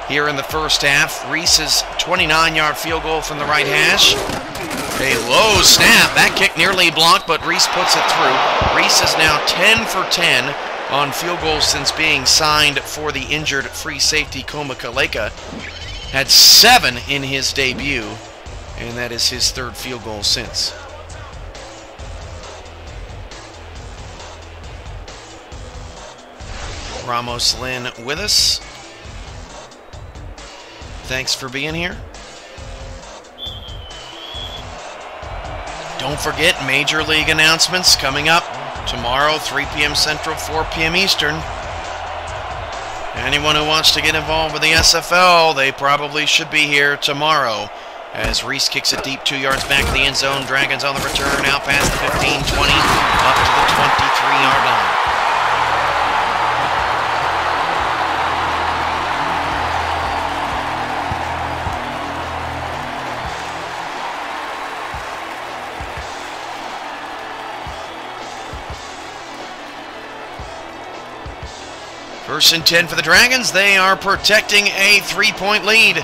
here in the first half. Reese's 29-yard field goal from the right hash. A low snap. That kick nearly blocked, but Reese puts it through. Reese is now 10 for 10 on field goals since being signed for the injured free safety Koma Kaleka. Had 7 in his debut, and that is his 3rd field goal since. Ramos Lynn with us. Thanks for being here. Don't forget, Major League announcements coming up tomorrow, 3 p.m. Central, 4 p.m. Eastern. Anyone who wants to get involved with the SFL, they probably should be here tomorrow. As Reese kicks it deep 2 yards back of the end zone. Dragons on the return, out past the 15, 20, up to the 23-yard line. First and 10 for the Dragons. They are protecting a 3-point lead.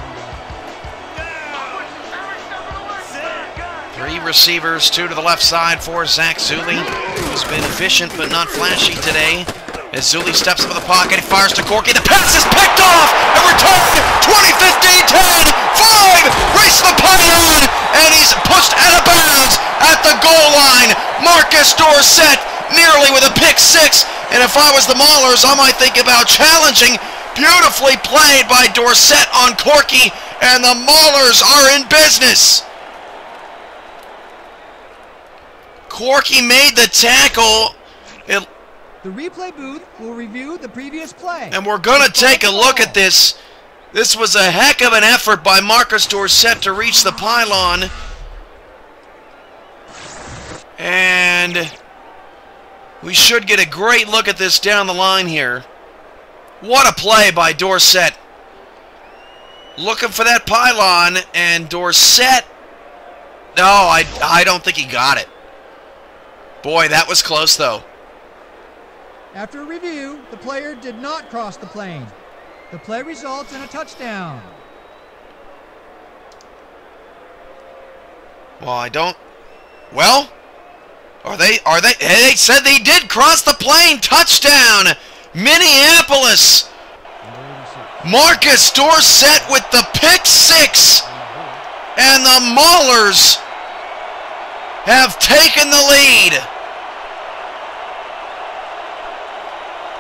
3 receivers, 2 to the left side for Zach Zuli, who's been efficient but not flashy today, As Zuli steps up in the pocket, he fires to Corky. The pass is picked off and returned. 20, 15, 10, 5. Race the pylon, and he's pushed out of bounds at the goal line. Marcus Dorsett nearly with a pick six. And if I was the Maulers, I might think about challenging. Beautifully played by Dorsett on Corky, and the Maulers are in business. Corky made the tackle. The replay booth will review the previous play. And we're going to take a look at this. This was a heck of an effort by Marcus Dorsett to reach the pylon. And we should get a great look at this down the line here. What a play by Dorsett. Looking for that pylon, and Dorsett... No, I don't think he got it. Boy, that was close, though. After a review, the player did not cross the plane. The play results in a touchdown. Well, I don't... Well, they said they did cross the plane. Touchdown, Minneapolis. Marcus Dorsett with the pick six. And the Maulers have taken the lead.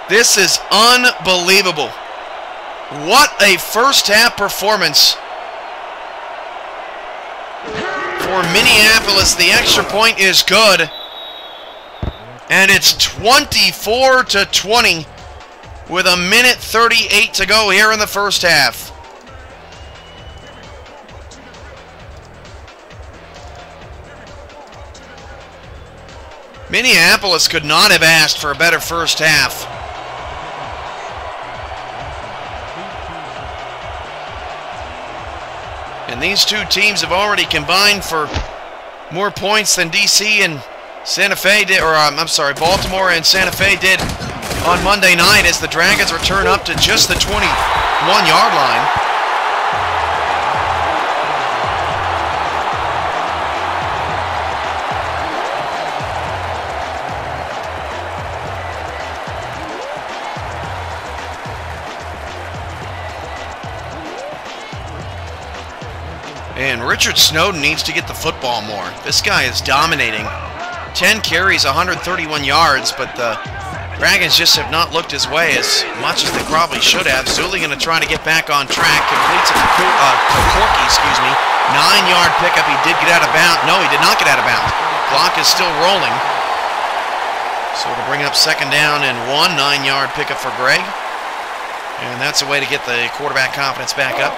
This is unbelievable. What a first half performance for Minneapolis. The extra point is good. And it's 24-20 with a minute 38 to go here in the first half. Minneapolis could not have asked for a better first half. And these two teams have already combined for more points than D.C. and Santa Fe did, or I'm sorry, Baltimore and Santa Fe did on Monday night as the Dragons return up to just the 21-yard line. And Richard Snowden needs to get the football more. This guy is dominating. 10 carries, 131 yards, but the Dragons just have not looked his way as much as they probably should have. Zuli going to try to get back on track. Completes it to Corky, excuse me. 9-yard pickup. He did get out of bounds. No, he did not get out of bounds. Clock is still rolling. So to bring up second down and 1, 9-yard pickup for Greg. And that's a way to get the quarterback confidence back up.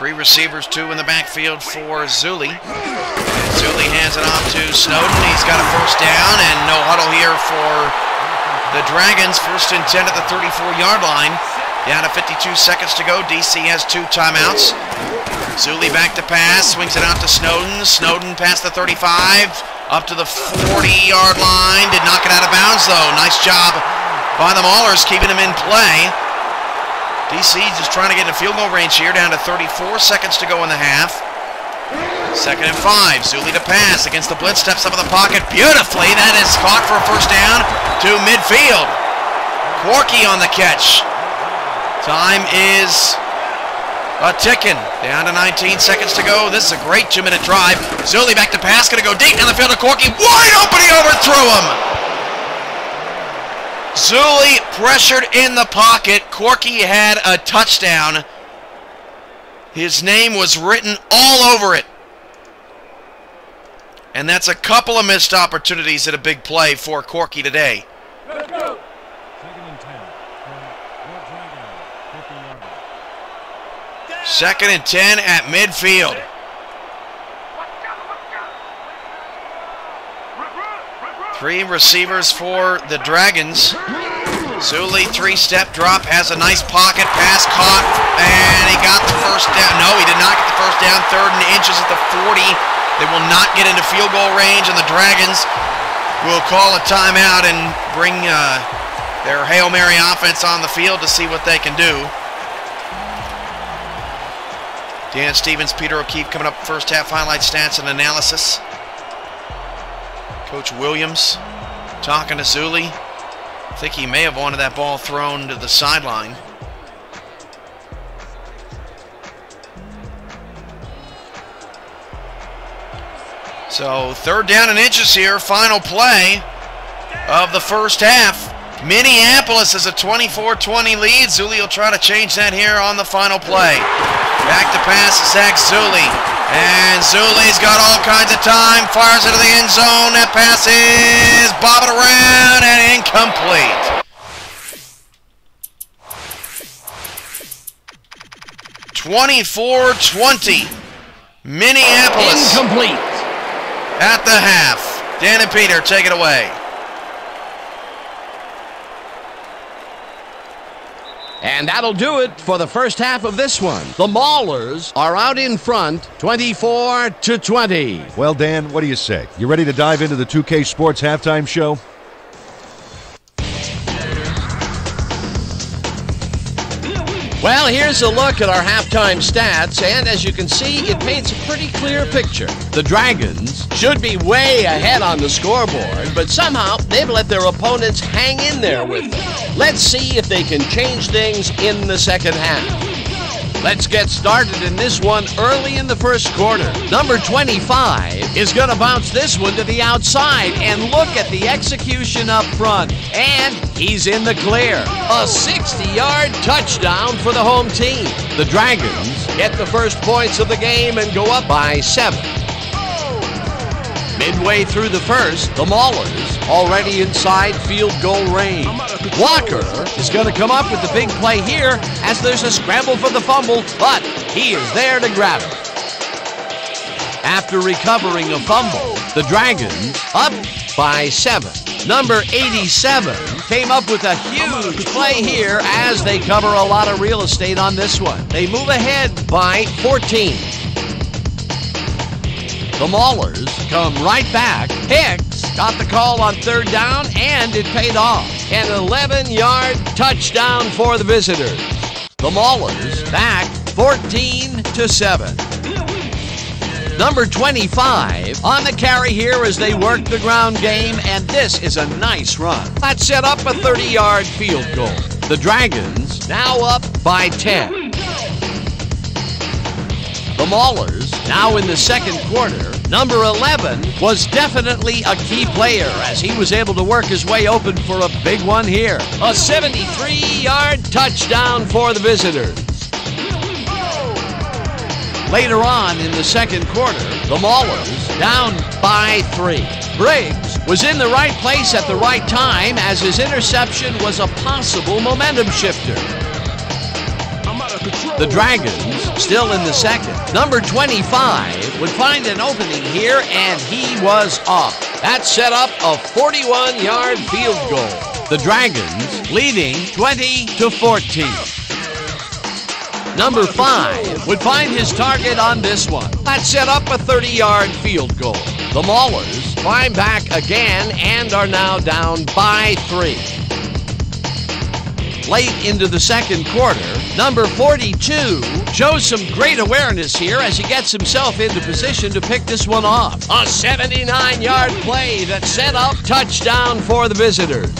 Three receivers, 2 in the backfield for Zuli. And Zuli hands it off to Snowden. He's got a first down and no huddle here for the Dragons. First and 10 at the 34-yard line. Down to 52 seconds to go. DC has 2 timeouts. Zuli back to pass, swings it out to Snowden. Snowden past the 35, up to the 40-yard line. Did not get out of bounds, though. Nice job by the Maulers keeping him in play. DC just trying to get in field goal range here, down to 34 seconds to go in the half. Second and 5, Zuli to pass against the blitz, steps up in the pocket beautifully. That is caught for a first down to midfield. Corky on the catch. Time is a-ticking. Down to 19 seconds to go. This is a great 2-minute drive. Zuli back to pass, gonna go deep down the field to Corky. Wide open, he overthrew him. Zuli pressured in the pocket. Corky had a touchdown. His name was written all over it. And that's a couple of missed opportunities at a big play for Corky today. Let's go. Second and 10 at midfield. Three receivers for the Dragons. Zuli, 3-step drop, has a nice pocket pass caught, and he got the first down. No, he did not get the first down. 3rd and inches at the 40. They will not get into field goal range, and the Dragons will call a timeout and bring their Hail Mary offense on the field to see what they can do. Dan Stevens, Peter O'Keefe coming up first half highlight stats and analysis. Coach Williams talking to Zuli. I think he may have wanted that ball thrown to the sideline. So 3rd down and inches here, final play of the first half. Minneapolis is a 24-20 lead. Zuli will try to change that here on the final play. Back to pass, Zach Zuli. And Zuli's got all kinds of time, fires into the end zone. That pass is bobbing around and incomplete. 24-20. Minneapolis. Incomplete. At the half. Dan and Peter, take it away. And that'll do it for the first half of this one. The Maulers are out in front, 24-20. Well, Dan, what do you say? You ready to dive into the 2K Sports halftime show? Well, here's a look at our halftime stats, and as you can see, it paints a pretty clear picture. The Dragons should be way ahead on the scoreboard, but somehow they've let their opponents hang in there with them. Let's see if they can change things in the second half. Let's get started in this one early in the first quarter. Number 25 is going to bounce this one to the outside, and look at the execution up front. And he's in the clear. A 60-yard touchdown for the home team. The Dragons get the first points of the game and go up by 7. Midway through the first, the Maulers already inside field goal range. Walker is going to come up with the big play here as there's a scramble for the fumble, but he is there to grab it. After recovering a fumble, the Dragons up by 7. Number 87 came up with a huge play here as they cover a lot of real estate on this one. They move ahead by 14. The Maulers come right back. Hicks got the call on 3rd down, and it paid off. An 11-yard touchdown for the visitors. The Maulers back 14-7. Number 25 on the carry here as they work the ground game, and this is a nice run. That set up a 30-yard field goal. The Dragons now up by 10. The Maulers now in the second quarter. Number 11 was definitely a key player as he was able to work his way open for a big one here. A 73-yard touchdown for the visitors. Later on in the second quarter, the Maulers down by 3. Briggs was in the right place at the right time as his interception was a possible momentum shifter. The Dragons still in the second. Number 25 would find an opening here, and he was off. That set up a 41-yard field goal. The Dragons leading 20-14. Number 5 would find his target on this one. That set up a 30-yard field goal. The Maulers climb back again and are now down by 3. Late into the second quarter, number 42 shows some great awareness here as he gets himself into position to pick this one off. A 79-yard play that set up touchdown for the visitors.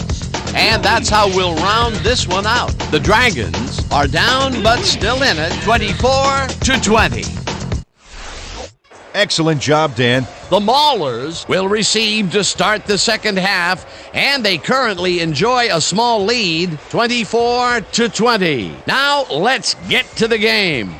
And that's how we'll round this one out. The Dragons are down but still in it, 24-20. Excellent job, Dan. The Maulers will receive to start the second half, and they currently enjoy a small lead, 24-20. Now let's get to the game.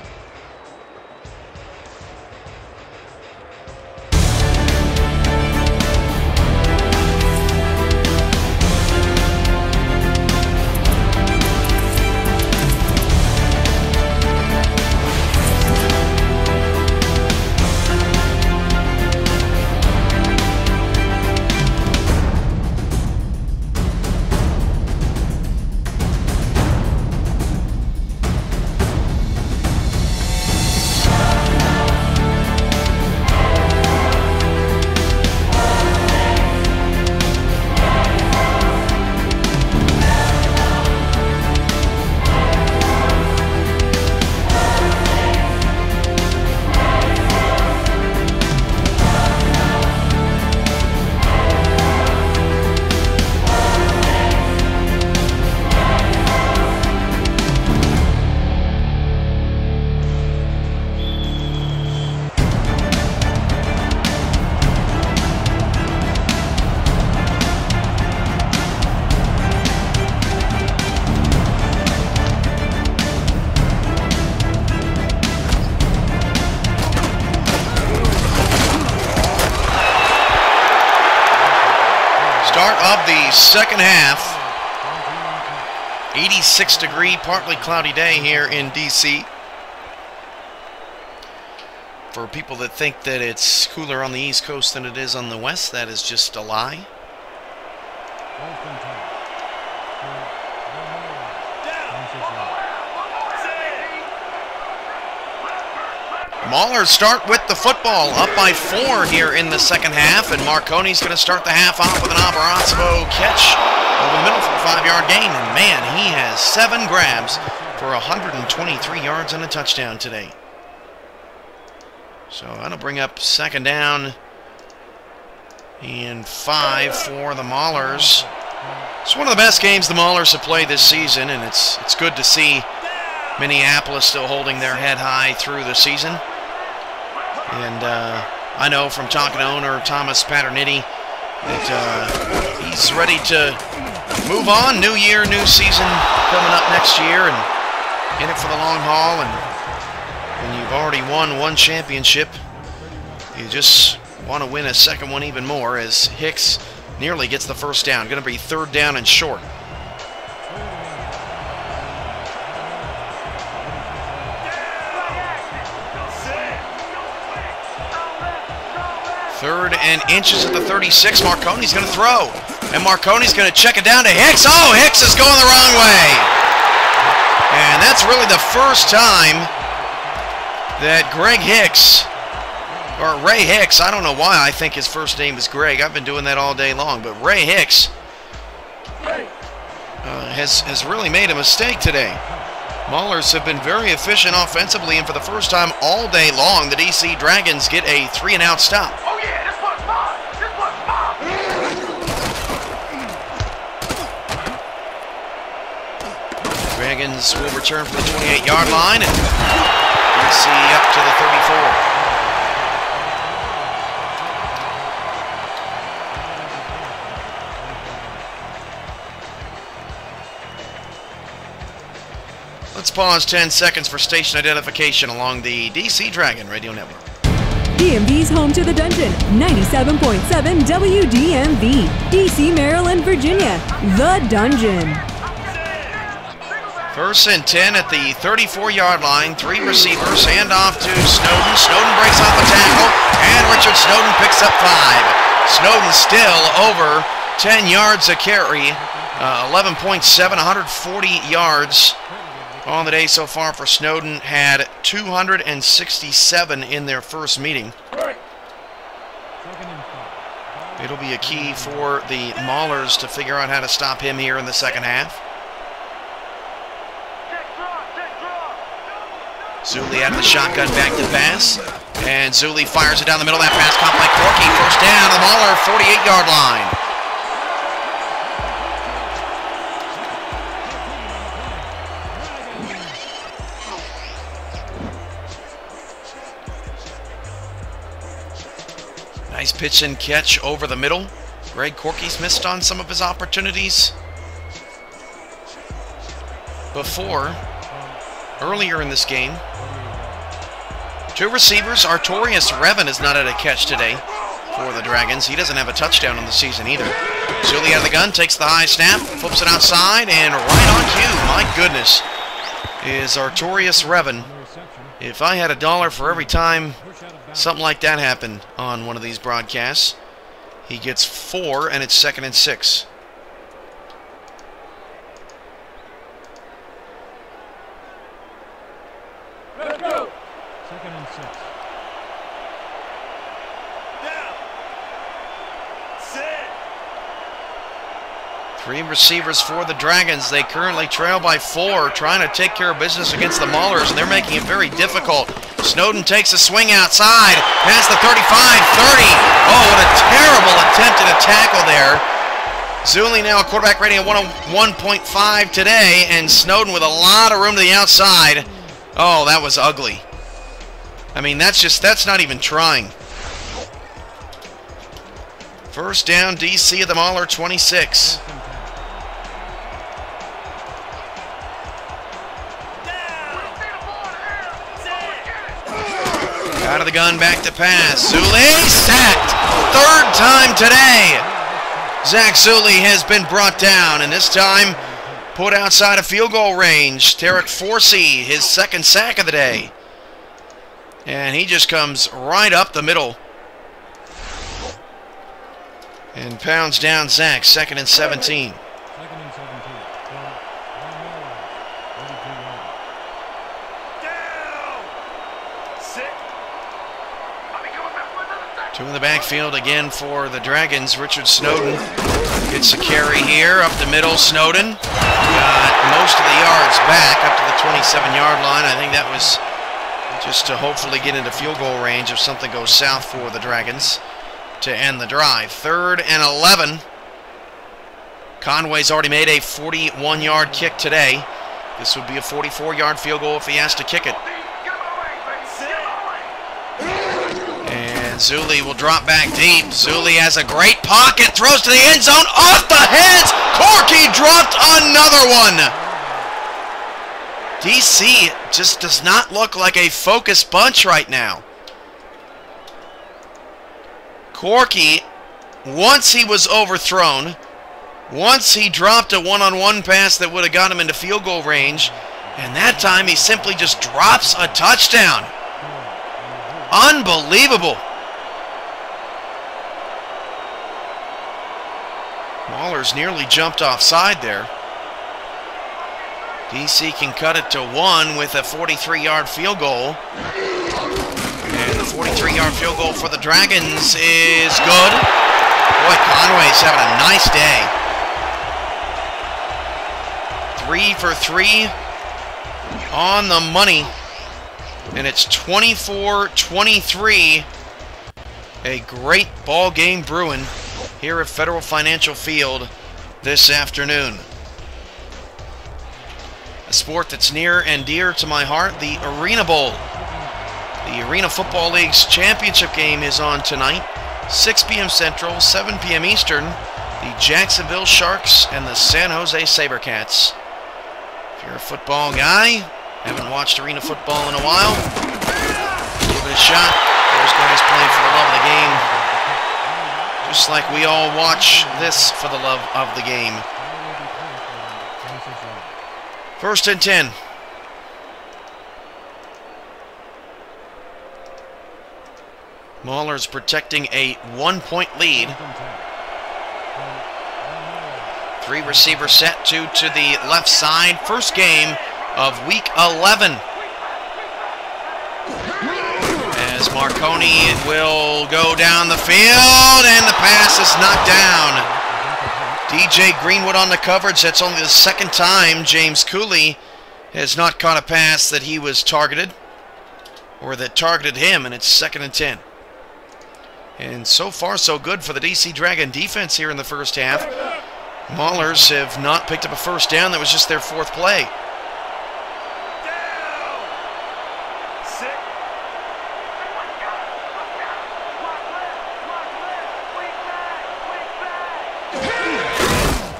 Start of the second half. 86-degree, partly cloudy day here in D.C. For people that think that it's cooler on the East Coast than it is on the West, that is just a lie. Maulers start with the football, up by 4 here in the second half, and Marconi's going to start the half off with an Abarazzo catch over the middle for a 5-yard gain. And man, he has 7 grabs for 123 yards and a touchdown today. So that'll bring up second down and 5 for the Maulers. It's one of the best games the Maulers have played this season, and it's good to see Minneapolis still holding their head high through the season. And I know from talking to owner Thomas Paternitti that he's ready to move on. New year, new season coming up next year, and in it for the long haul. And when you've already won 1 championship, you just want to win a second one even more, as Hicks nearly gets the first down. Going to be 3rd down and short. Third and inches at the 36. Marconi's going to throw. And Marconi's going to check it down to Hicks. Oh, Hicks is going the wrong way. And that's really the first time that Greg Hicks, or Ray Hicks, I don't know why I think his first name is Greg. I've been doing that all day long. But Ray Hicks has really made a mistake today. Maulers have been very efficient offensively, and for the first time all day long, the D.C. Dragons get a 3-and-out stop. Oh yeah, this one's mine! This one's mine! Dragons will return from the 28-yard line, and D.C. up to the 34. Let's pause 10 seconds for station identification along the D.C. Dragon Radio Network. DMV's home to the Dungeon, 97.7 WDMV, D.C., Maryland, Virginia. The Dungeon. 1st and 10 at the 34-yard line. 3 receivers, hand off to Snowden. Snowden breaks off a tackle, and Richard Snowden picks up 5. Snowden still over 10 yards a carry, 11.7, 140 yards. On the day so far for Snowden. Had 267 in their first meeting. It'll be a key for the Maulers to figure out how to stop him here in the second half. Zuli out of the shotgun, back to pass. And Zuli fires it down the middle of that pass, caught by Corky. First down, the Mauler 48-yard line. Nice pitch and catch over the middle. Greg Corky's missed on some of his opportunities before, earlier in this game. 2 receivers. Artorius Revan is not at a catch today for the Dragons. He doesn't have a touchdown on the season either. Zuli out of the gun, takes the high snap, flips it outside, and right on cue, my goodness, is Artorius Revan. If I had $1 for every time something like that happened on one of these broadcasts, he gets 4, and it's 2nd and 6. Let's go! 2nd and 6. Down. Sit. 3 receivers for the Dragons. They currently trail by 4, trying to take care of business against the Maulers, and they're making it very difficult. Snowden takes a swing outside, past the 35, 30. Oh, what a terrible attempt at a tackle there. Zuli now a quarterback rating of 101.5 today, and Snowden with a lot of room to the outside. Oh, that was ugly. I mean, that's not even trying. First down, DC at the Mauler 26. Out of the gun, back to pass. Zuli sacked. 3rd time today. Zach Zulli has been brought down, and this time put outside of field goal range. Tarek Forsey, his second sack of the day. And he just comes right up the middle and pounds down Zach. 2nd and 17. Two in the backfield again for the Dragons. Richard Snowden gets a carry here up the middle. Snowden got most of the yards back up to the 27-yard line. I think that was just to hopefully get into field goal range if something goes south for the Dragons to end the drive. 3rd and 11. Conway's already made a 41-yard kick today. This would be a 44-yard field goal if he has to kick it. And Zulli will drop back deep. Zulli has a great pocket, throws to the end zone, off the heads. Corky dropped another one. DC just does not look like a focused bunch right now. Corky, once he was overthrown, once he dropped a one-on-one pass that would have got him into field goal range, and that time he simply just drops a touchdown. Unbelievable. Mahler's nearly jumped offside there. DC can cut it to 1 with a 43-yard field goal. And the 43-yard field goal for the Dragons is good. Boy, Conway's having a nice day. 3 for 3 on the money. And it's 24-23. A great ball game brewing here at Federal Financial Field this afternoon. A sport that's near and dear to my heart, the Arena Bowl. The Arena Football League's championship game is on tonight, 6 p.m. Central, 7 p.m. Eastern. The Jacksonville Sharks and the San Jose SaberCats. If you're a football guy, haven't watched Arena football in a while, give it a shot. Those guys playing for the love of the game. Just like we all watch this for the love of the game. 1st and 10. Mahler's protecting a 1-point lead. 3 receiver set, 2 to the left side. First game of week 11. As Marconi will go down the field, and the pass is knocked down. DJ Greenwood on the coverage. That's only the 2nd time James Cooley has not caught a pass that he was targeted, or that targeted him, and it's 2nd and 10. And so far, so good for the DC Dragon defense here in the first half. Maulers have not picked up a first down. That was just their 4th play.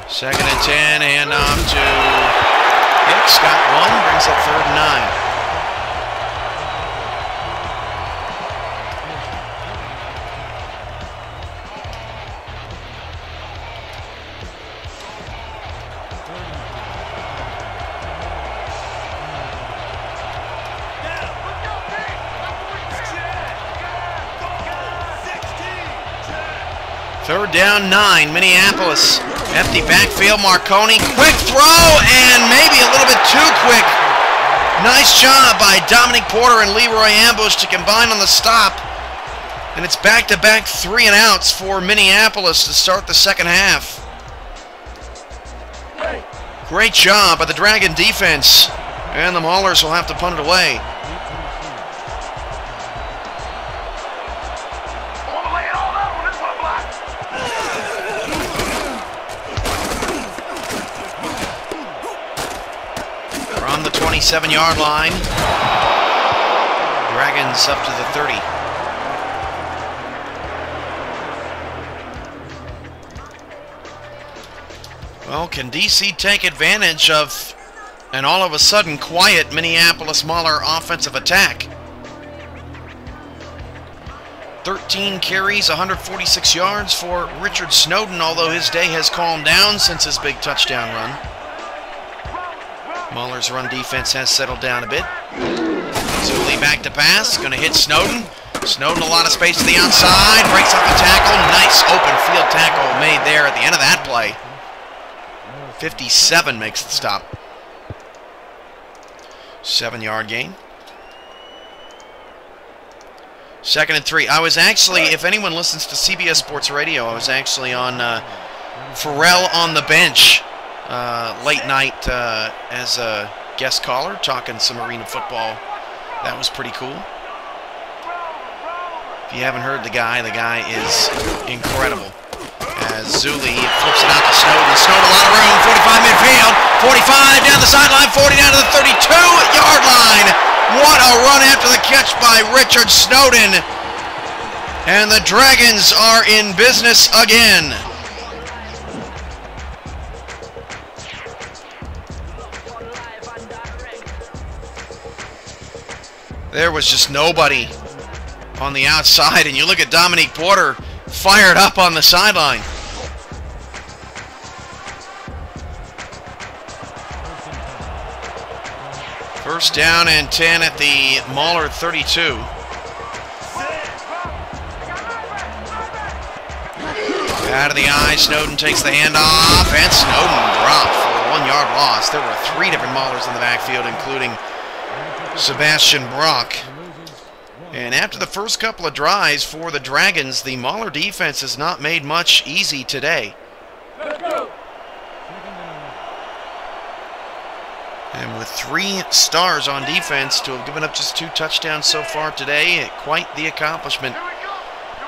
Second and 10, and off to Hicks. Got 1, brings up 3rd and 9. Third down, 9, Minneapolis. Empty backfield, Marconi, quick throw, and maybe a little bit too quick. Nice job by Dominic Porter and Leroy Ambush to combine on the stop. And it's back-to-back 3 and outs for Minneapolis to start the second half. Great job by the Dragon defense. And the Maulers will have to punt it away. From the 27-yard line, Dragons up to the 30. Well, can DC take advantage of an all of a sudden quiet Minneapolis Mauler offensive attack? 13 13 carries, 146 yards for Richard Snowden, although his day has calmed down since his big touchdown run. Mahler's run defense has settled down a bit. Zulli back to pass, going to hit Snowden. Snowden a lot of space to the outside, breaks up the tackle. Nice open field tackle made there at the end of that play. 57 makes the stop. 7-yard gain. 2nd and 3. I was actually, if anyone listens to CBS Sports Radio, I was actually on Pharrell on the bench late night as a guest caller, talking some arena football. That was pretty cool. If you haven't heard the guy is incredible. As Zulli flips it out to Snowden. Snowden, a lot of room, 45 midfield, 45 down the sideline, 40 down to the 32-yard line. What a run after the catch by Richard Snowden. And the Dragons are in business again. There was just nobody on the outside, and you look at Dominique Porter fired up on the sideline. First down and 10 at the Mahler 32. Out of the eye, Snowden takes the handoff, and Snowden dropped for a 1-yard loss. There were 3 different Mahlers in the backfield, including Sebastian Brock. And after the first couple of drives for the Dragons, the Mahler defense has not made much easy today. And with 3 stars on defense to have given up just 2 touchdowns so far today, quite the accomplishment.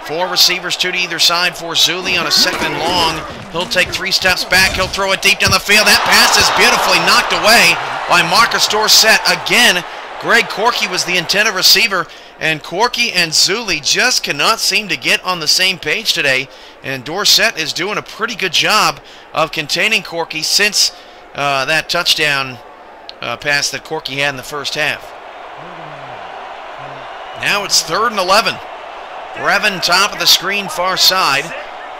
4 receivers, 2 to either side for Zulli on a 2nd and long. He'll take 3 steps back. He'll throw it deep down the field. That pass is beautifully knocked away by Marcus Dorsett. Again, Greg Corky was the intended receiver, and Corky and Zulli just cannot seem to get on the same page today. And Dorsett is doing a pretty good job of containing Corky since that touchdown pass that Corky had in the first half. Now it's 3rd and 11. Brevin, top of the screen, far side.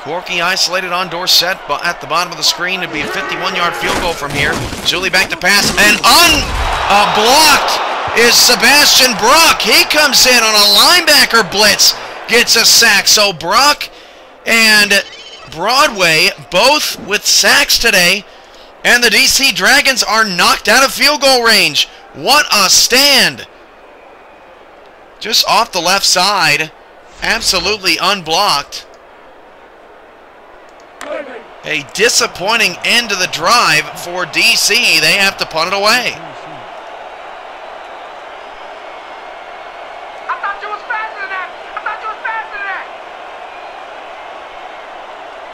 Corky isolated on Dorsett, but at the bottom of the screen, it'd be a 51-yard field goal from here. Zulli back to pass, and unblocked is Sebastian Brock. He comes in on a linebacker blitz, gets a sack. So Brock and Broadway both with sacks today, and the D.C. Dragons are knocked out of field goal range. What a stand. Just off the left side, absolutely unblocked. A disappointing end to the drive for D.C. They have to punt it away. I thought you was faster than that.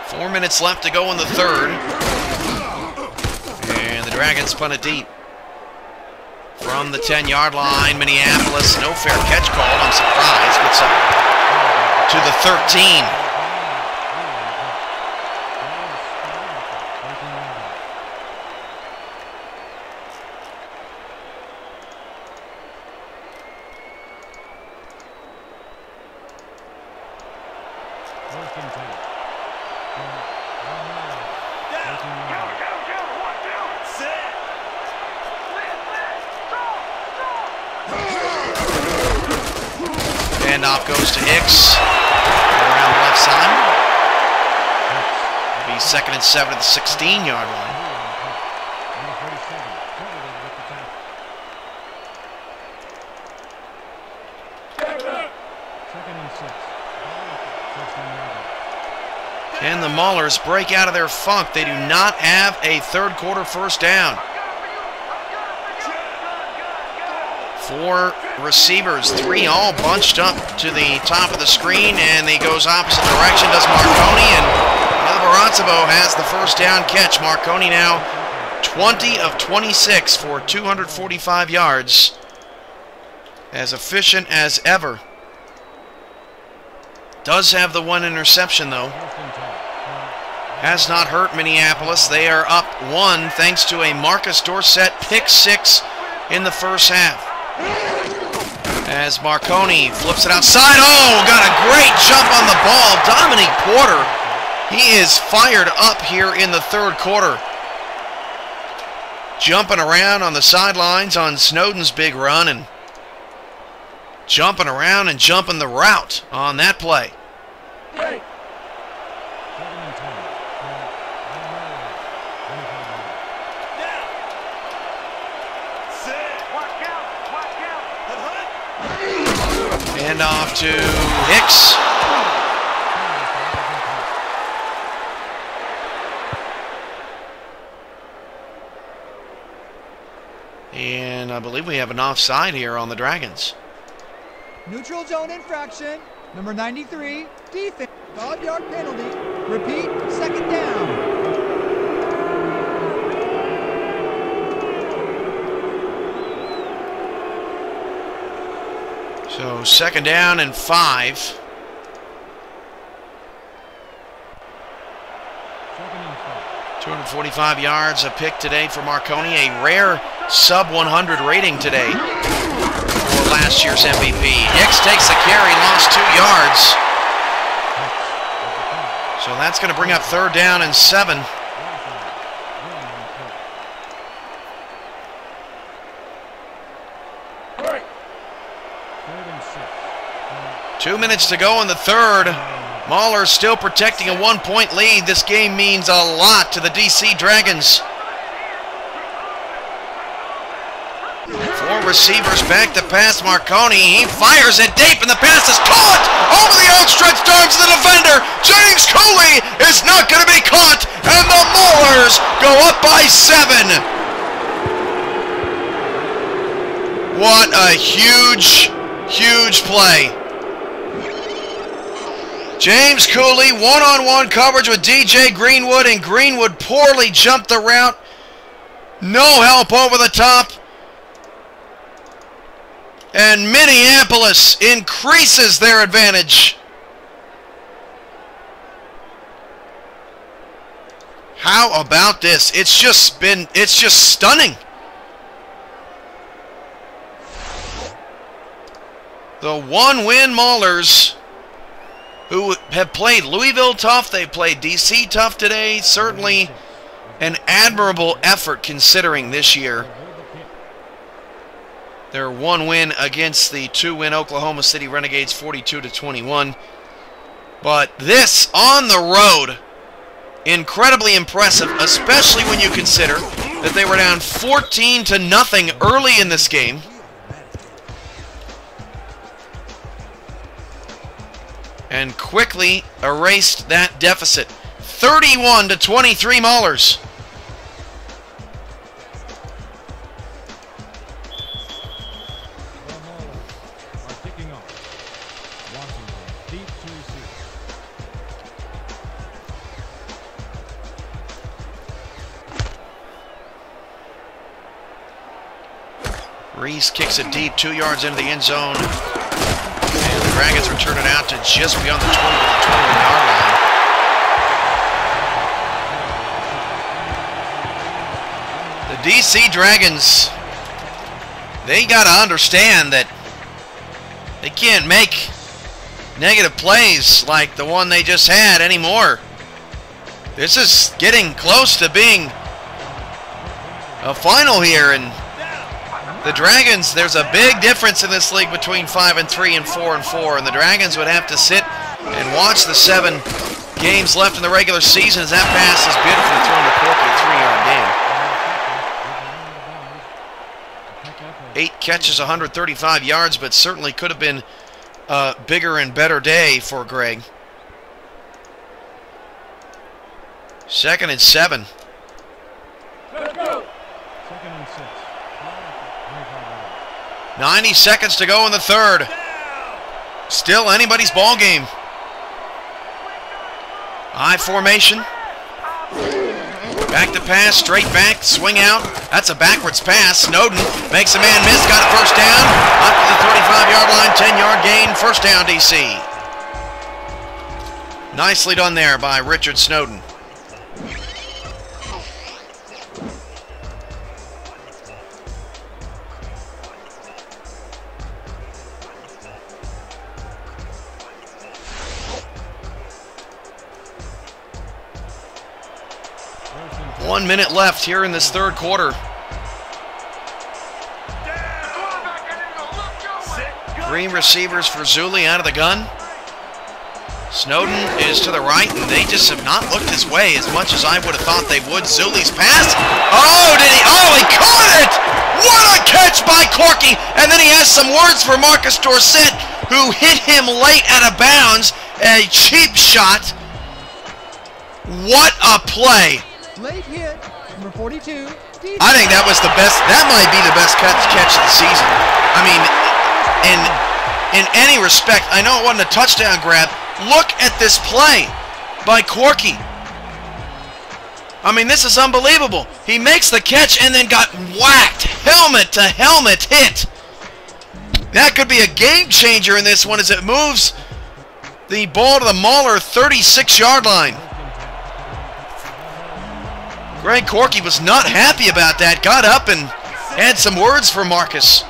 4 minutes left to go in the 3rd. And the Dragons punt it deep. From the 10-yard line, Minneapolis. No fair catch called. I'm surprised. Gets up to the 13. Handoff goes to Hicks around the left side. It'll be 2nd and 7 at the 16-yard line. Can the Maulers break out of their funk? They do not have a 3rd quarter first down. 4 receivers, 3 all bunched up to the top of the screen, and he goes opposite direction, does Marconi, and Alvarado has the first down catch. Marconi now 20 of 26 for 245 yards. As efficient as ever. Does have the 1 interception, though. Has not hurt Minneapolis. They are up 1 thanks to a Marcus Dorsett pick 6 in the first half. As Marconi flips it outside. Oh, got a great jump on the ball. Dominique Porter, he is fired up here in the third quarter. Jumping around on the sidelines on Snowden's big run and jumping around and jumping the route on that play. Hand off to Hicks. And I believe we have an offside here on the Dragons. Neutral zone infraction. Number 93, defense. 5-yard penalty. Repeat, second down. So second down and 5. .245 yards a pick today for Marconi. A rare sub-100 rating today for last year's MVP. Hicks takes the carry, lost 2 yards. So that's going to bring up third down and 7. Two minutes to go in the third. Mahler still protecting a 1-point lead. This game means a lot to the D.C. Dragons. 4 receivers back to pass Marconi. He fires it deep, and the pass is caught over the outstretched arms of the defender. James Cooley is not going to be caught, and the Maulers go up by 7. What a huge, huge play. James Cooley, one-on-one coverage with DJ Greenwood, and Greenwood poorly jumped the route. No help over the top. And Minneapolis increases their advantage. How about this? It's just stunning. The one-win Maulers, who have played Louisville tough, they played D.C. tough today. Certainly an admirable effort considering this year. Their one win against the 2-win Oklahoma City Renegades, 42-21. But this on the road, incredibly impressive, especially when you consider that they were down 14-0 early in this game. And quickly erased that deficit. 31-23 Maulers. Reese kicks it deep, 2 yards into the end zone. And the Dragons return it out to just beyond the 21-yard line. The D.C. Dragons, they got to understand that they can't make negative plays like the one they just had anymore. This is getting close to being a final here, and the Dragons, there's a big difference in this league between 5-3 and 4-4, and the Dragons would have to sit and watch the 7 games left in the regular season as that pass is beautifully thrown to Corky, 3-yard gain. 8 catches, 135 yards, but certainly could have been a bigger and better day for Greg. 2nd and 7. Let's go. 90 seconds to go in the third. Still anybody's ball game. I formation. Back to pass, straight back, swing out. That's a backwards pass. Snowden makes a man miss, got a first down. Up to the 35-yard line, 10-yard gain, first down DC. Nicely done there by Richard Snowden. 1 minute left here in this third quarter. Three receivers for Zuli out of the gun. Snowden is to the right, and they just have not looked his way as much as I would have thought they would. Zuli's pass. Oh, did he? Oh, he caught it! What a catch by Corky! And then he has some words for Marcus Dorsett, who hit him late out of bounds. A cheap shot. What a play! Late hit, number 42. I think that was the best. That might be the best catch of the season. I mean, in any respect, I know it wasn't a touchdown grab. Look at this play by Corky. I mean, this is unbelievable. He makes the catch and then got whacked, helmet to helmet hit. That could be a game changer in this one as it moves the ball to the Mahler 36-yard line. Greg Corky was not happy about that. Got up and had some words for Marcus.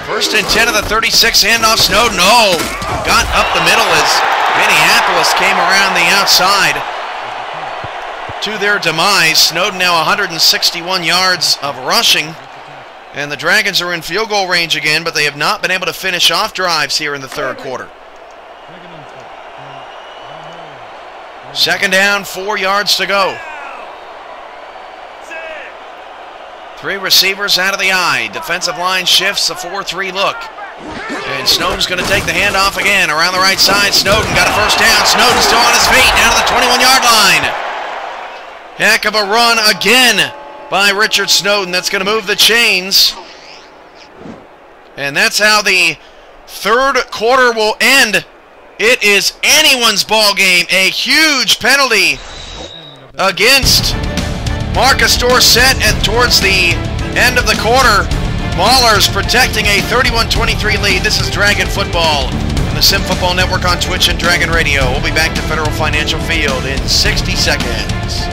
First and 10 of the 36, handoff Snowden. Oh, got up the middle as Minneapolis came around the outside to their demise. Snowden now 161 yards of rushing. And the Dragons are in field goal range again, but they have not been able to finish off drives here in the third quarter. Second down, 4 yards to go. Three receivers out of the eye. Defensive line shifts, a 4-3 look. And Snowden's going to take the handoff again around the right side. Snowden got a first down. Snowden still on his feet, down to the 21-yard line. Heck of a run again by Richard Snowden. That's going to move the chains. And that's how the third quarter will end. It is anyone's ball game. A huge penalty against Marcus Dorsett, and towards the end of the quarter, Mahler's protecting a 31-23 lead. This is Dragon Football on the Sim Football Network on Twitch and Dragon Radio. We'll be back to Federal Financial Field in 60 seconds.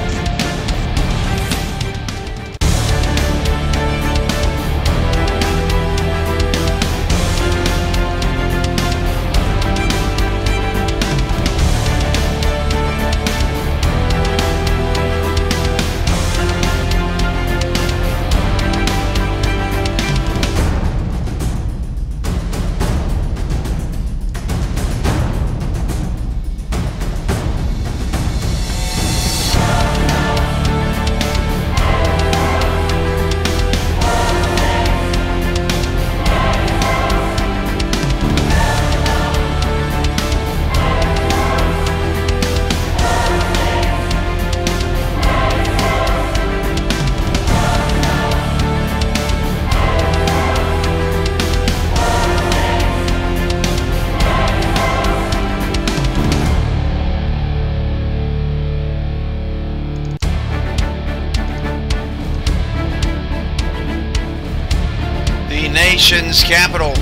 Nation's capital.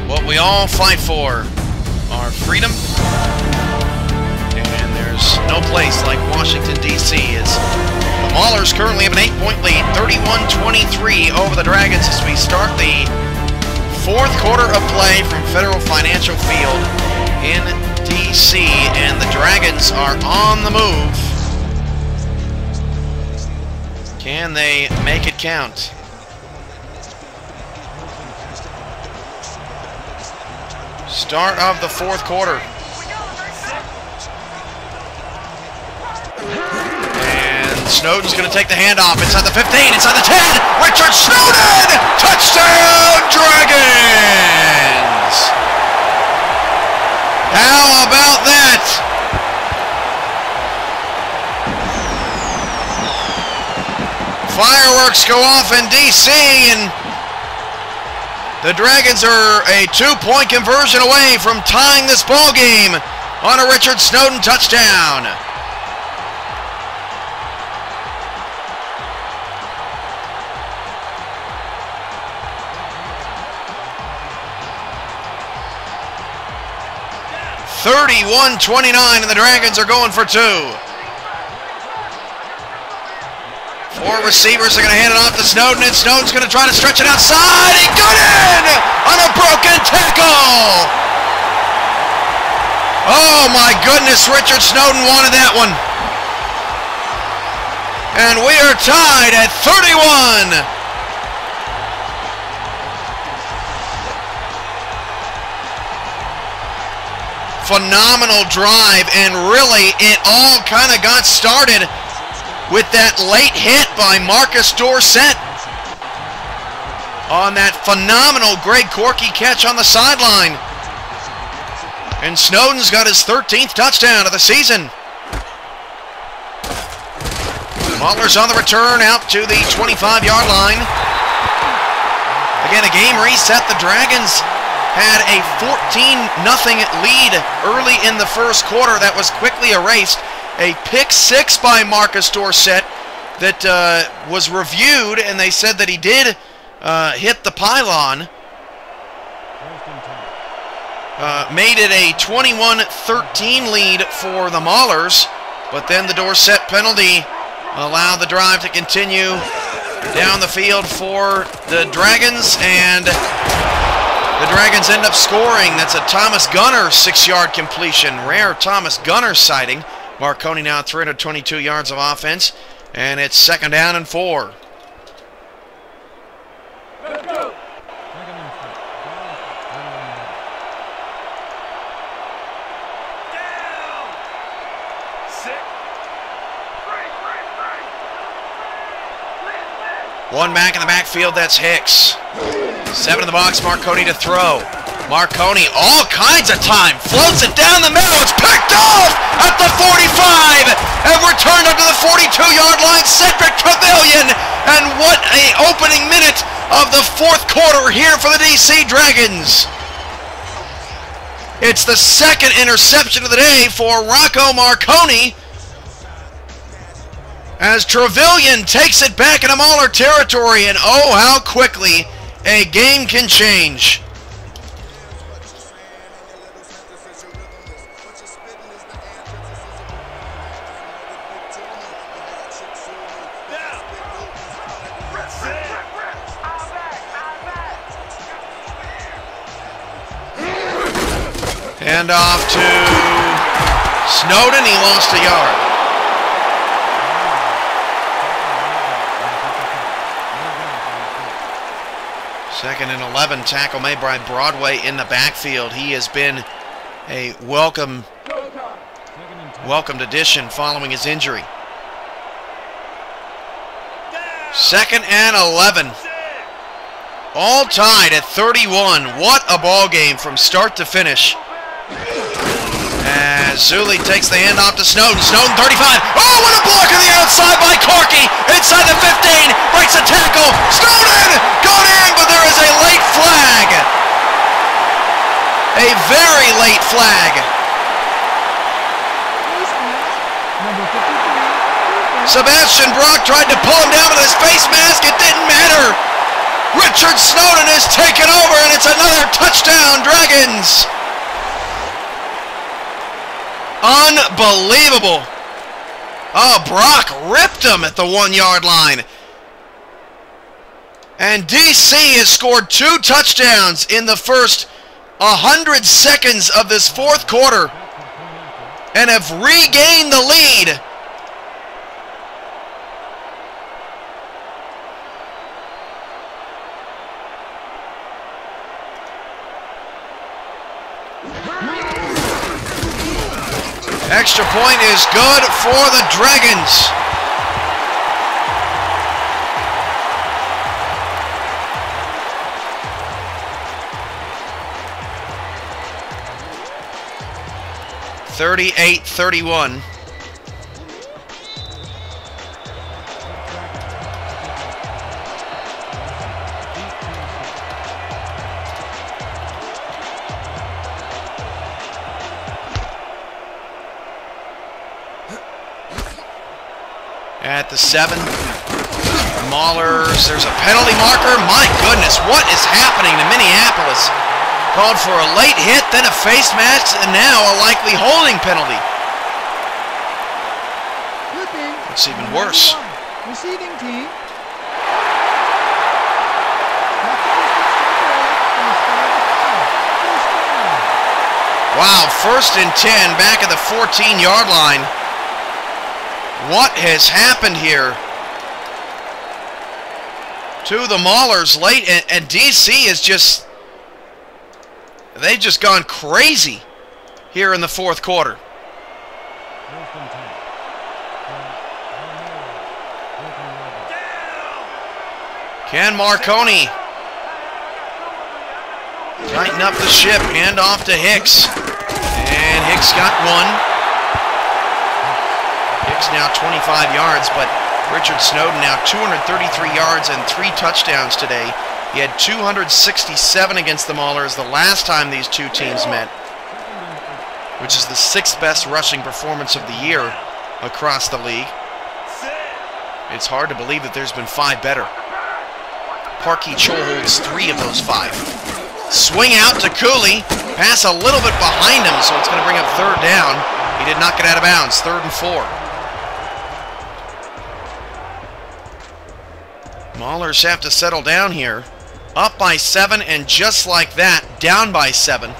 What we all fight for, our freedom. And there's no place like Washington, D.C. as the Maulers currently have an 8-point lead, 31-23 over the Dragons as we start the fourth quarter of play from Federal Financial Field in D.C. And the Dragons are on the move. Can they make it count? Start of the fourth quarter. And Snowden's going to take the handoff inside the 15, inside the 10. Richard Snowden! Touchdown, Dragons! How about that? Fireworks go off in D.C. and the Dragons are a 2-point conversion away from tying this ball game on a Richard Snowden touchdown. (31-29) and the Dragons are going for two. Four receivers are going to hand it off to Snowden, and Snowden's going to try to stretch it outside. He got in on a broken tackle. Oh my goodness, Richard Snowden wanted that one. And we are tied at 31. Phenomenal drive, and really it all kind of got started with that late hit by Marcus Dorsett on that phenomenal Greg Corky catch on the sideline. And Snowden's got his 13th touchdown of the season. Mahler's on the return out to the 25-yard line. Again, a game reset. The Dragons had a 14-0 lead early in the first quarter that was quickly erased. A pick six by Marcus Dorsett that was reviewed, and they said that he did hit the pylon. Made it a 21-13 lead for the Maulers, but then the Dorsett penalty allowed the drive to continue down the field for the Dragons, and the Dragons end up scoring. That's a Thomas Gunner 6-yard completion. Rare Thomas Gunner sighting. Marconi now 322 yards of offense, and it's 2nd down and 4. Let's go. One back in the backfield, that's Hicks. 7 in the box, Marconi to throw. Marconi, all kinds of time, floats it down the middle, it's picked off at the 45, and returned up to the 42-yard line, Cedric Trevelyan, and what a opening minute of the 4th quarter here for the D.C. Dragons. It's the 2nd interception of the day for Rocco Marconi, as Trevelyan takes it back into Mauler territory, and oh, how quickly a game can change. Hand off to Snowden, he lost a yard. Second and 11, tackle made by Broadway in the backfield. He has been a welcomed addition following his injury. 2nd and 11. All tied at 31. What a ball game from start to finish. As Zuli takes the handoff to Snowden. Snowden 35. Oh, what a block on the outside by Corky. Inside the 15. Breaks a tackle. Snowden got in, but there is a late flag. A very late flag. Sebastian Brock tried to pull him down with his face mask. It didn't matter. Richard Snowden is taken over, and it's another touchdown, Dragons. Unbelievable. Oh, Brock ripped him at the 1-yard line. And D.C. has scored 2 touchdowns in the first 100 seconds of this 4th quarter and have regained the lead. Extra point is good for the Dragons. (38-31). At the 7, Maulers, there's a penalty marker. My goodness, what is happening to Minneapolis? Called for a late hit, then a face mask, and now a likely holding penalty. It's even worse. Receiving team. Wow, 1st and 10 back at the 14-yard line. What has happened here to the Maulers late? And D.C. is just, they've just gone crazy here in the 4th quarter. Ken Marconi tighten up the ship, hand off to Hicks. And Hicks got one. Hicks now 25 yards, but Richard Snowden now 233 yards and 3 touchdowns today. He had 267 against the Maulers the last time these two teams met, which is the 6th best rushing performance of the year across the league. It's hard to believe that there's been 5 better. Parkey Cho holds 3 of those 5. Swing out to Cooley. Pass a little bit behind him, so it's going to bring up 3rd down. He did not get out of bounds. 3rd and 4. Maulers have to settle down here. Up by 7, and just like that, down by 7.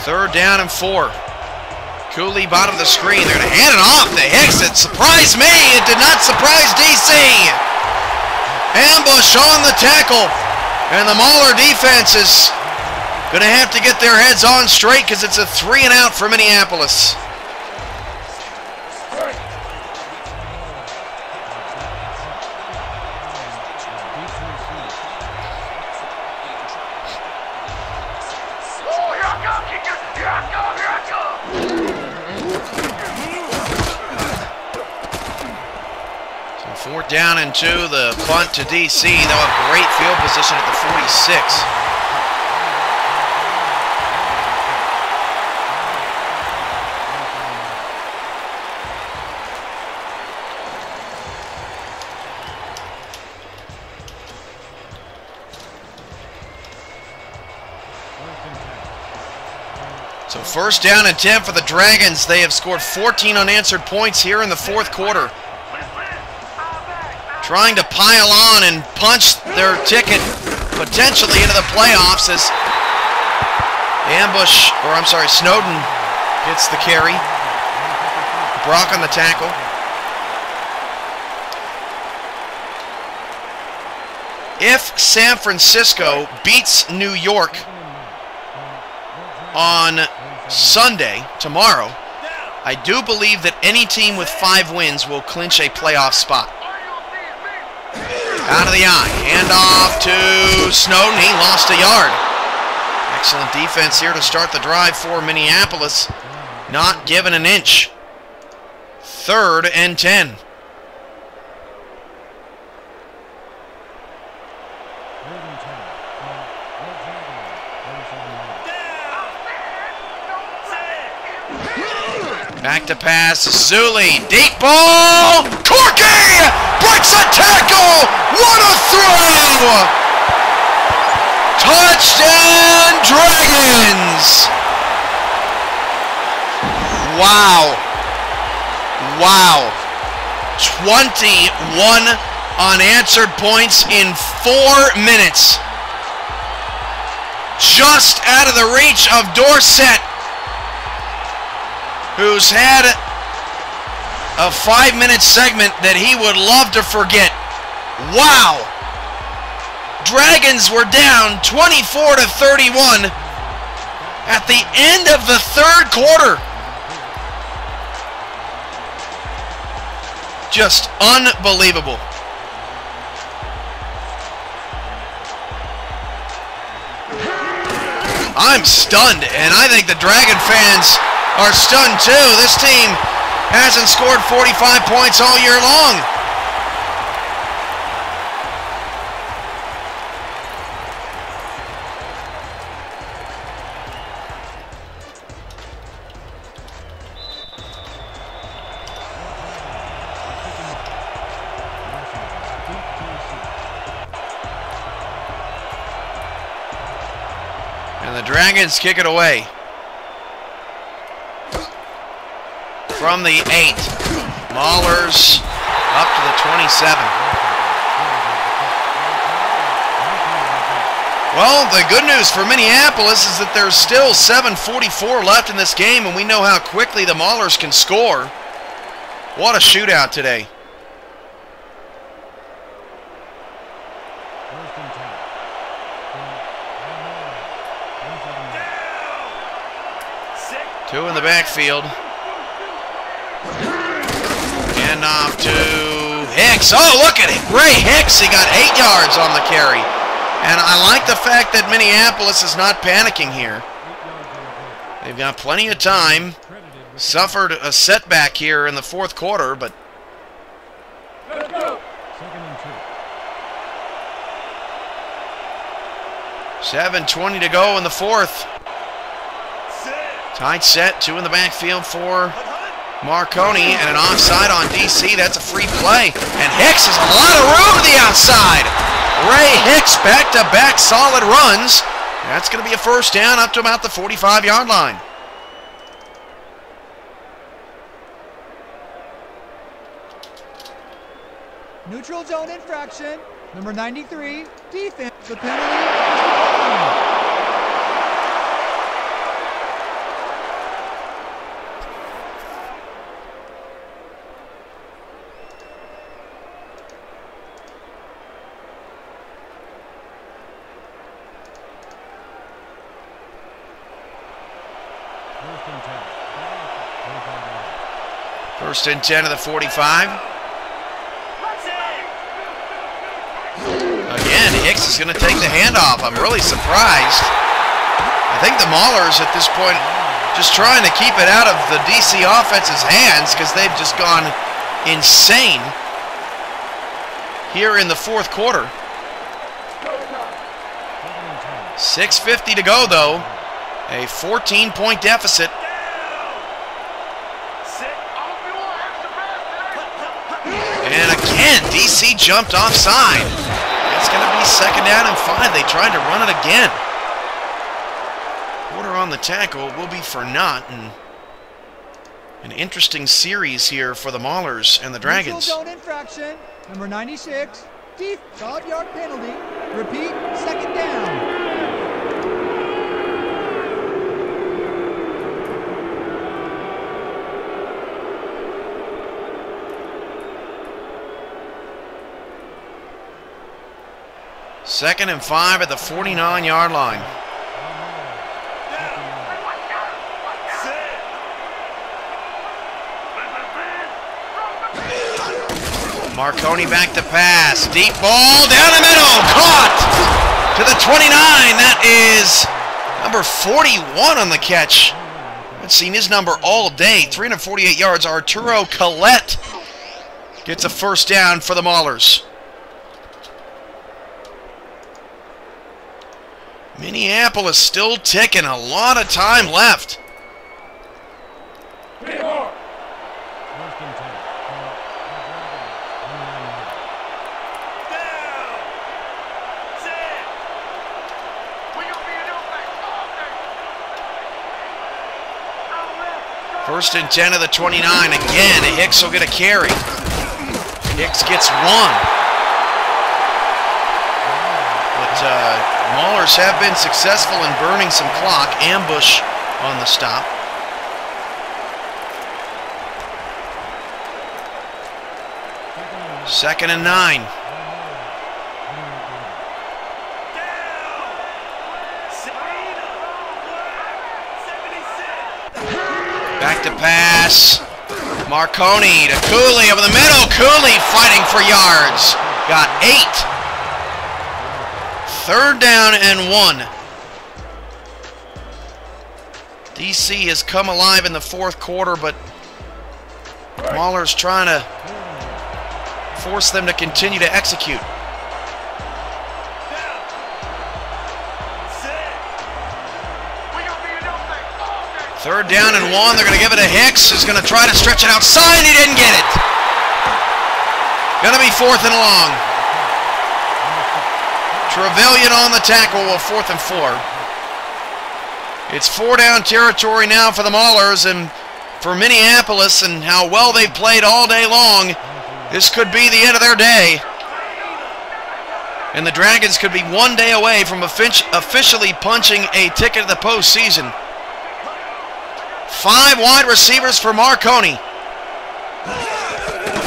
Third down and 4. Cooley, bottom of the screen. They're going to hand it off to Hicks. It surprised me. It did not surprise D.C. Ambush on the tackle. And the Mauler defense is going to have to get their heads on straight because it's a 3 and out for Minneapolis. Down and 2, the punt to D.C. They'll have great field position at the 46. So 1st down and 10 for the Dragons. They have scored 14 unanswered points here in the 4th quarter. Trying to pile on and punch their ticket potentially into the playoffs as Snowden gets the carry. Brock on the tackle. If San Francisco beats New York on Sunday, tomorrow, I do believe that any team with 5 wins will clinch a playoff spot. Out of the eye, hand off to Snowden. He lost a yard. Excellent defense here to start the drive for Minneapolis. Not given an inch. 3rd and 10. Back to pass, Zuli, deep ball, Corky breaks a tackle, what a throw! Touchdown Dragons! Wow. 21 unanswered points in 4 minutes. Just out of the reach of Dorsett, who's had a 5-minute segment that he would love to forget. Wow! Dragons were down 24-31 at the end of the 3rd quarter. Just unbelievable. I'm stunned, and I think the Dragon fans are stunned too. This team hasn't scored 45 points all year long. And the Dragons kick it away. From the 8, Maulers up to the 27. Well, the good news for Minneapolis is that there's still 7:44 left in this game, and we know how quickly the Maulers can score. What a shootout today. Two in the backfield. And off to Hicks. Oh, look at it. Ray Hicks. He got 8 yards on the carry. And I like the fact that Minneapolis is not panicking here. They've got plenty of time. Suffered a setback here in the fourth quarter, but... 7:20 to go in the fourth. Tight set, 2 in the backfield for Marconi, and an offside on D.C. That's a free play. And Hicks has a lot of room to the outside. Ray Hicks back-to-back solid runs. That's going to be a first down up to about the 45-yard line. Neutral zone infraction. Number 93, defense. The penalty. First and 10 of the 45. Again, Hicks is going to take the handoff. I'm really surprised. I think the Maulers at this point just trying to keep it out of the D.C. offense's hands because they've just gone insane here in the fourth quarter. 6:50 to go, though. A 14-point deficit. And again, D.C. jumped offside. It's going to be second down and 5. They tried to run it again. Quarter on the tackle will be for naught. And an interesting series here for the Maulers and the Dragons. Zone infraction, number 96, deep 5-yard penalty. Repeat, second down. Second and 5 at the 49-yard line. Marconi back to pass. Deep ball down the middle. Caught to the 29. That is number 41 on the catch. I've seen his number all day. 348 yards. Arturo Collette gets a first down for the Maulers. Minneapolis still ticking, a lot of time left. First and 10 of the 29. Again, Hicks will get a carry. Hicks gets 1. But Maulers have been successful in burning some clock. Ambush on the stop. Second and 9. Back to pass. Marconi to Cooley over the middle. Cooley fighting for yards. Got 8. Third down and 1. D.C. has come alive in the fourth quarter, but Maulers trying to force them to continue to execute. Third down and 1. They're going to give it to Hicks, who's going to try to stretch it outside. He didn't get it. Going to be fourth and long. Trevelyan on the tackle with 4th and 4. It's 4-down territory now for the Maulers, and for Minneapolis and how well they've played all day long, this could be the end of their day. And the Dragons could be one day away from officially punching a ticket to the postseason. 5 wide receivers for Marconi.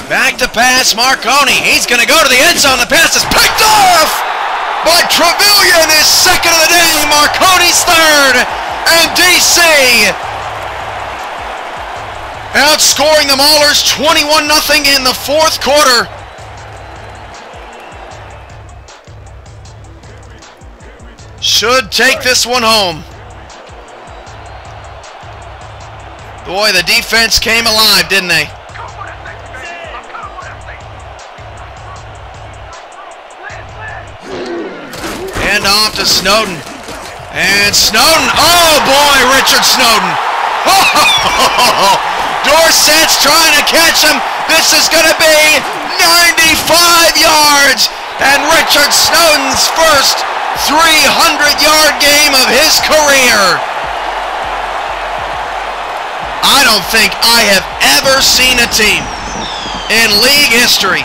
Back to pass, Marconi. He's going to go to the end zone. The pass is picked off by Trevelyan, his second of the day. Marconi's third. And D.C. outscoring the Maulers 21-0 in the fourth quarter. Should take this one home. Boy, the defense came alive, didn't they? Hand off to Snowden. And Snowden, oh boy, Richard Snowden. Dorsett's trying to catch him. This is going to be 95 yards. And Richard Snowden's first 300-yard game of his career. I don't think I have ever seen a team in league history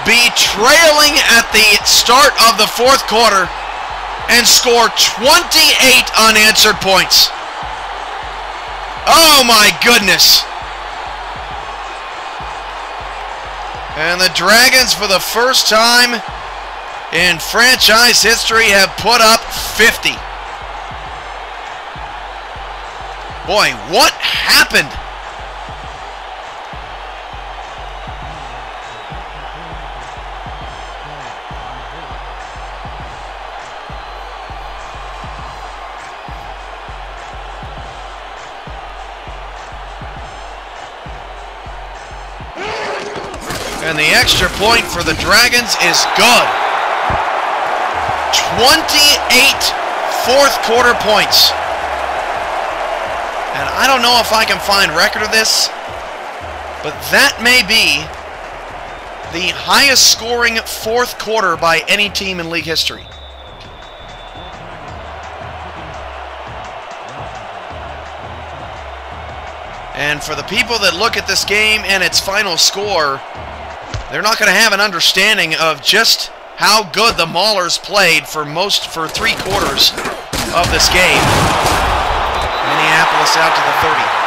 be trailing at the start of the fourth quarter and score 28 unanswered points. Oh my goodness. And the Dragons, for the first time in franchise history, have put up 50. Boy, what happened? And the extra point for the Dragons is good. 28 fourth quarter points. And I don't know if I can find record of this, but that may be the highest scoring fourth quarter by any team in league history. And for the people that look at this game and its final score, they're not going to have an understanding of just how good the Maulers played for 3 quarters of this game. Minneapolis out to the 30.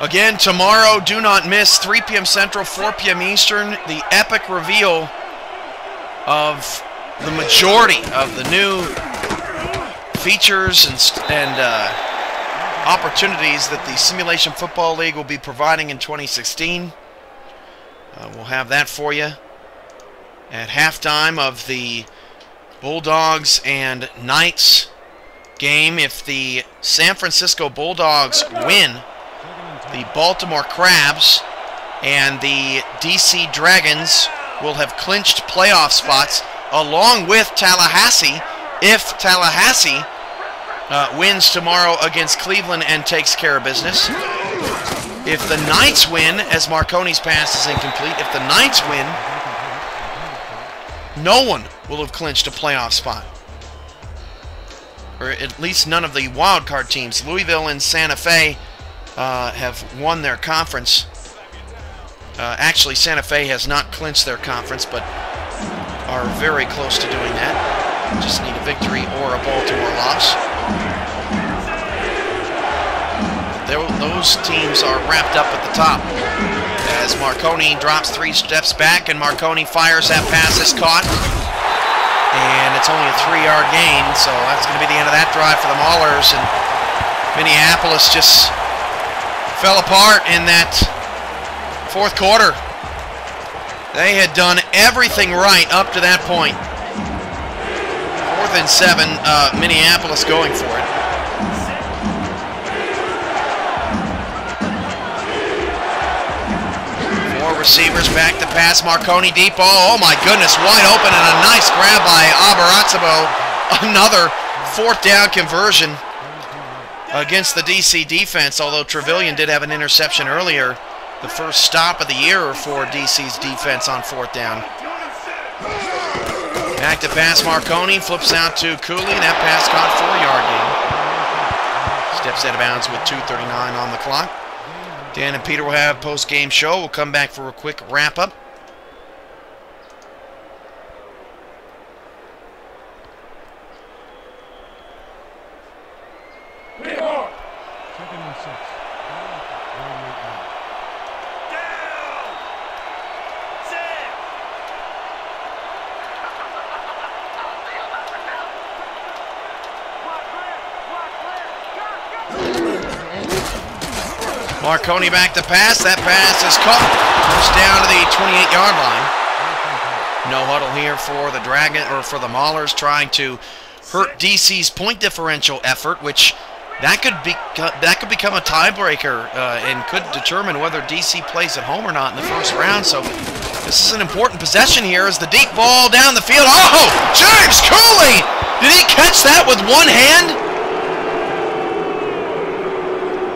Again, tomorrow, do not miss, 3 p.m. Central, 4 p.m. Eastern, the epic reveal of the majority of the new features and opportunities that the Simulation Football League will be providing in 2016. We'll have that for you at halftime of the Bulldogs and Knights game. If the San Francisco Bulldogs win, the Baltimore Crabs and the D.C. Dragons will have clinched playoff spots along with Tallahassee if Tallahassee wins tomorrow against Cleveland and takes care of business. If the Knights win, as Marconi's pass is incomplete, if the Knights win, no one will have clinched a playoff spot. Or at least none of the wild card teams. Louisville and Santa Fe have won their conference. Actually, Santa Fe has not clinched their conference, but are very close to doing that. Just need a victory or a Baltimore loss. Those teams are wrapped up at the top. As Marconi drops 3 steps back, and Marconi fires that pass, is caught. And it's only a 3-yard gain, so that's going to be the end of that drive for the Maulers. And Minneapolis just fell apart in that fourth quarter. They had done everything right up to that point. 4th and 7, Minneapolis going for it. Four receivers back to pass. Marconi deep ball. Oh my goodness, wide open, and a nice grab by Abarazabo. Another 4th down conversion against the DC defense, although Trevelyan did have an interception earlier. the first stop of the year for DC's defense on 4th down. Back to pass, Marconi flips out to Cooley. That pass caught, 4-yard gain. Steps out of bounds with 2:39 on the clock. Dan and Peter will have post-game show. We'll come back for a quick wrap-up. Marconi back to pass. That pass is caught. First down to the 28-yard line. No huddle here for the the Maulers, trying to hurt DC's point differential effort, which that could become a tiebreaker and could determine whether DC plays at home or not in the first round. So this is an important possession here as the deep ball down the field. Oh, James Cooley! Did he catch that with one hand?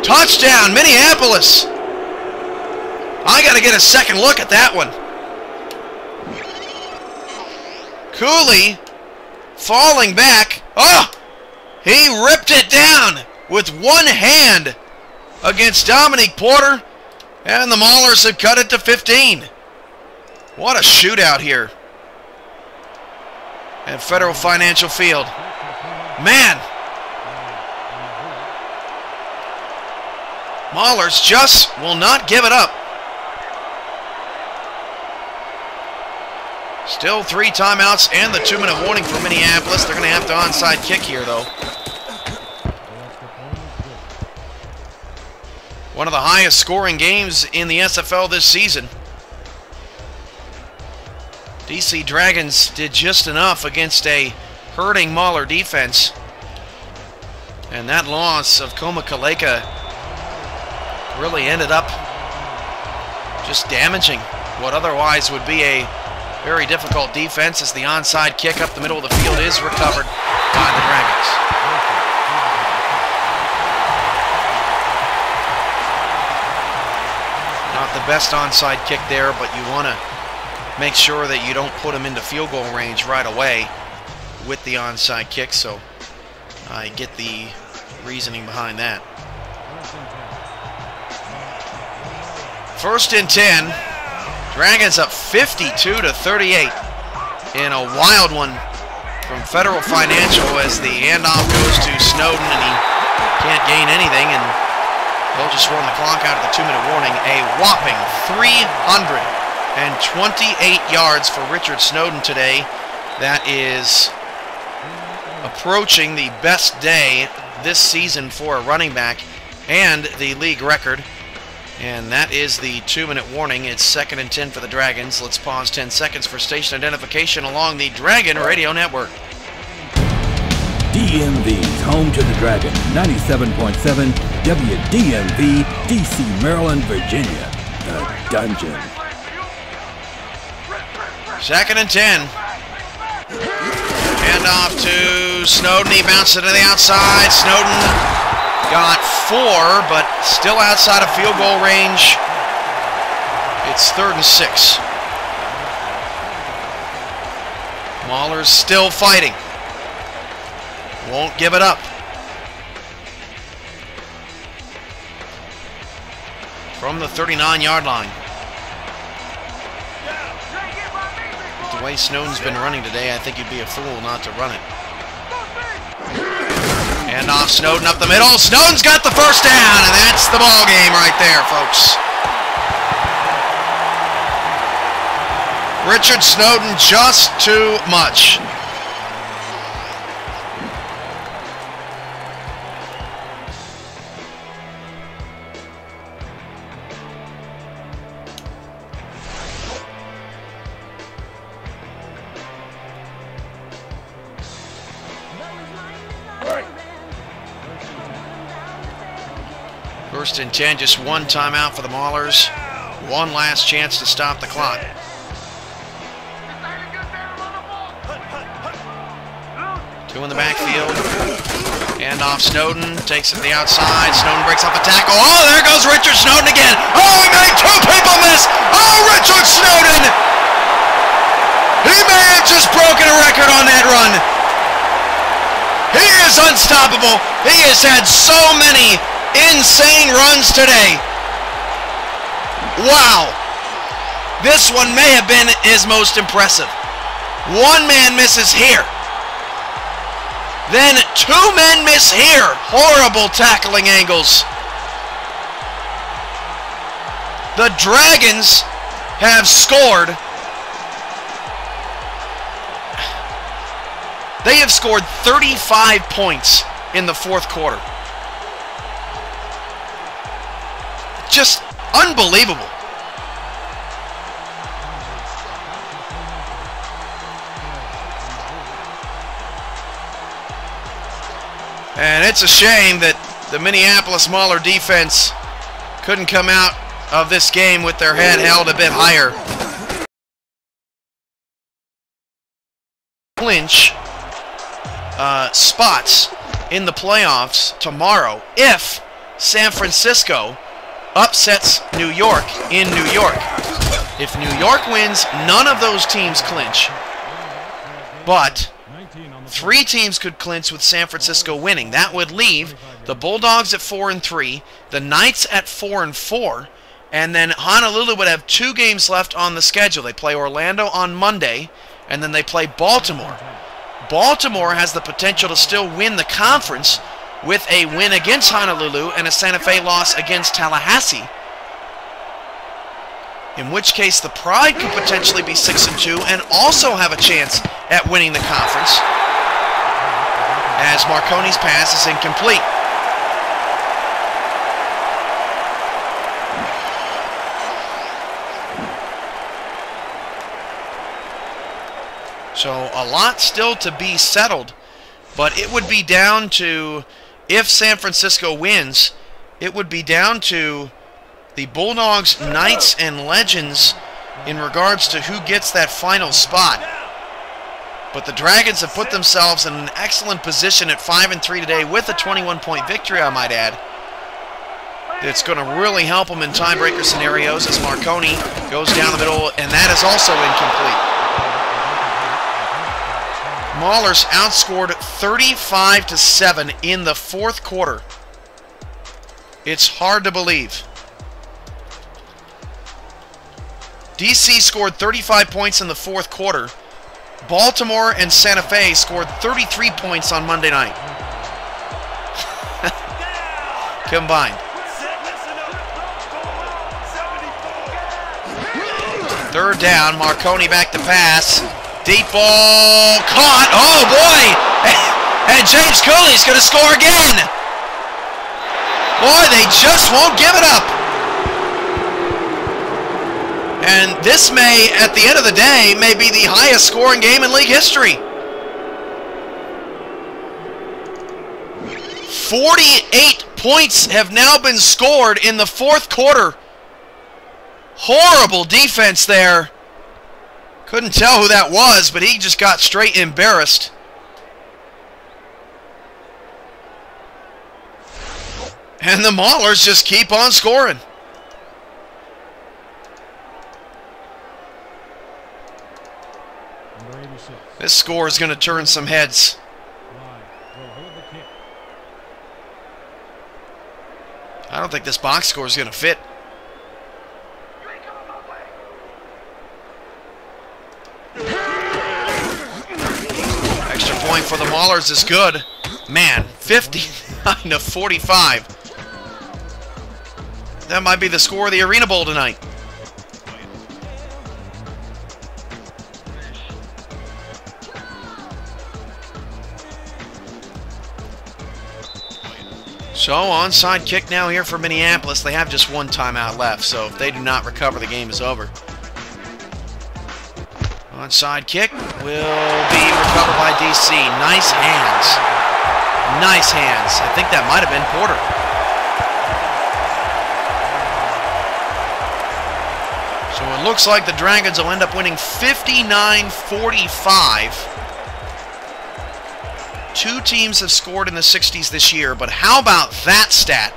Touchdown, Minneapolis. I got to get a second look at that one. Cooley falling back. Oh, he ripped it down with one hand against Dominique Porter, and the Maulers have cut it to 15. What a shootout here at Federal Financial Field. Man, Maulers just will not give it up. Still 3 timeouts and the 2-minute warning for Minneapolis. They're going to have to onside kick here, though. One of the highest scoring games in the SFL this season. DC Dragons did just enough against a hurting Mauler defense. And that loss of Koma Kaleka really ended up just damaging what otherwise would be a very difficult defense, as the onside kick up the middle of the field is recovered by the Dragons. Not the best onside kick there, but you want to make sure that you don't put them into field goal range right away with the onside kick, so I get the reasoning behind that. 1st and 10. Dragons up 52-38 in a wild one from Federal Financial as the handoff goes to Snowden and he can't gain anything, and they'll just run the clock out of the 2-minute warning. A whopping 328 yards for Richard Snowden today. That is approaching the best day this season for a running back and the league record. And that is the 2-minute warning. It's 2nd and 10 for the Dragons. Let's pause 10 seconds for station identification along the Dragon Radio Network. DMV's home to the Dragon, 97.7 WDMV, D.C., Maryland, Virginia. The Dungeon. 2nd and 10. Hand off to Snowden. He bounces it to the outside. Snowden got 4, but still outside of field goal range. It's 3rd and 6. Maulers still fighting. Won't give it up. From the 39-yard line. The way Snowden's been running today, I think you'd be a fool not to run it. And off Snowden up the middle. Snowden's got the first down, and that's the ball game right there, folks. Richard Snowden, just too much. First and 10, just one timeout for the Maulers. One last chance to stop the clock. Two in the backfield. Hand off Snowden, takes it to the outside. Snowden breaks off the tackle. Oh, there goes Richard Snowden again. Oh, he made 2 people miss. Oh, Richard Snowden. He may have just broken a record on that run. He is unstoppable. He has had so many insane runs today. Wow. This one may have been his most impressive. 1 man misses here. Then 2 men miss here. Horrible tackling angles. The Dragons have scored. They have scored 35 points in the 4th quarter. Just unbelievable. And it's a shame that the Minneapolis Mauler defense couldn't come out of this game with their head held a bit higher. Clinch spots in the playoffs tomorrow if San Francisco upsets New York in New York. If New York wins, none of those teams clinch. But 3 teams could clinch with San Francisco winning. That would leave the Bulldogs at 4-3, the Knights at 4-4, and then Honolulu would have 2 games left on the schedule. They play Orlando on Monday, and then they play Baltimore. Baltimore has the potential to still win the conference with a win against Honolulu and a Santa Fe loss against Tallahassee. In which case the Pride could potentially be 6-2 and also have a chance at winning the conference, as Marconi's pass is incomplete. So a lot still to be settled, but it would be down to, if San Francisco wins, it would be down to the Bulldogs, Knights, and Legends in regards to who gets that final spot. But the Dragons have put themselves in an excellent position at 5-3 today with a 21-point victory, I might add. It's going to really help them in tiebreaker scenarios as Marconi goes down the middle, and that is also incomplete. Maulers outscored 35-7 in the 4th quarter. It's hard to believe. D.C. scored 35 points in the 4th quarter. Baltimore and Santa Fe scored 33 points on Monday night. Combined. 3rd down, Marconi back to pass. Deep ball caught. Oh boy! And James Cooley's going to score again. Boy, they just won't give it up. And this may, at the end of the day, may be the highest scoring game in league history. 48 points have now been scored in the 4th quarter. Horrible defense there. Couldn't tell who that was, but he just got straight embarrassed. And the Maulers just keep on scoring. This score is going to turn some heads. I don't think this box score is going to fit. Extra point for the Maulers is good. Man, 59-45. That might be the score of the Arena Bowl tonight. So, onside kick now here for Minneapolis. They have just 1 timeout left, so if they do not recover, the game is over. Onside kick will be recovered by D.C. Nice hands. Nice hands. I think that might have been Porter. So it looks like the Dragons will end up winning 59-45. 2 teams have scored in the 60s this year, but how about that stat?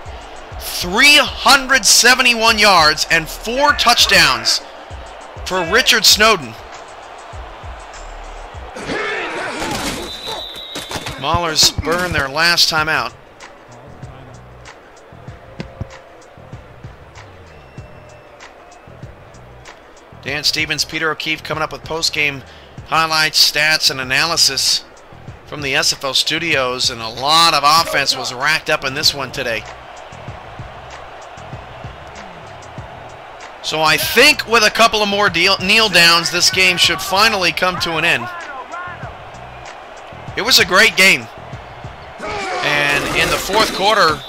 371 yards and 4 touchdowns for Richard Snowden. Maulers burn their last time out. Dan Stevens, Peter O'Keefe coming up with post-game highlights, stats, and analysis from the SFL studios, and a lot of offense was racked up in this one today. So I think with a couple of more kneel downs, this game should finally come to an end. It was a great game. And in the fourth quarter,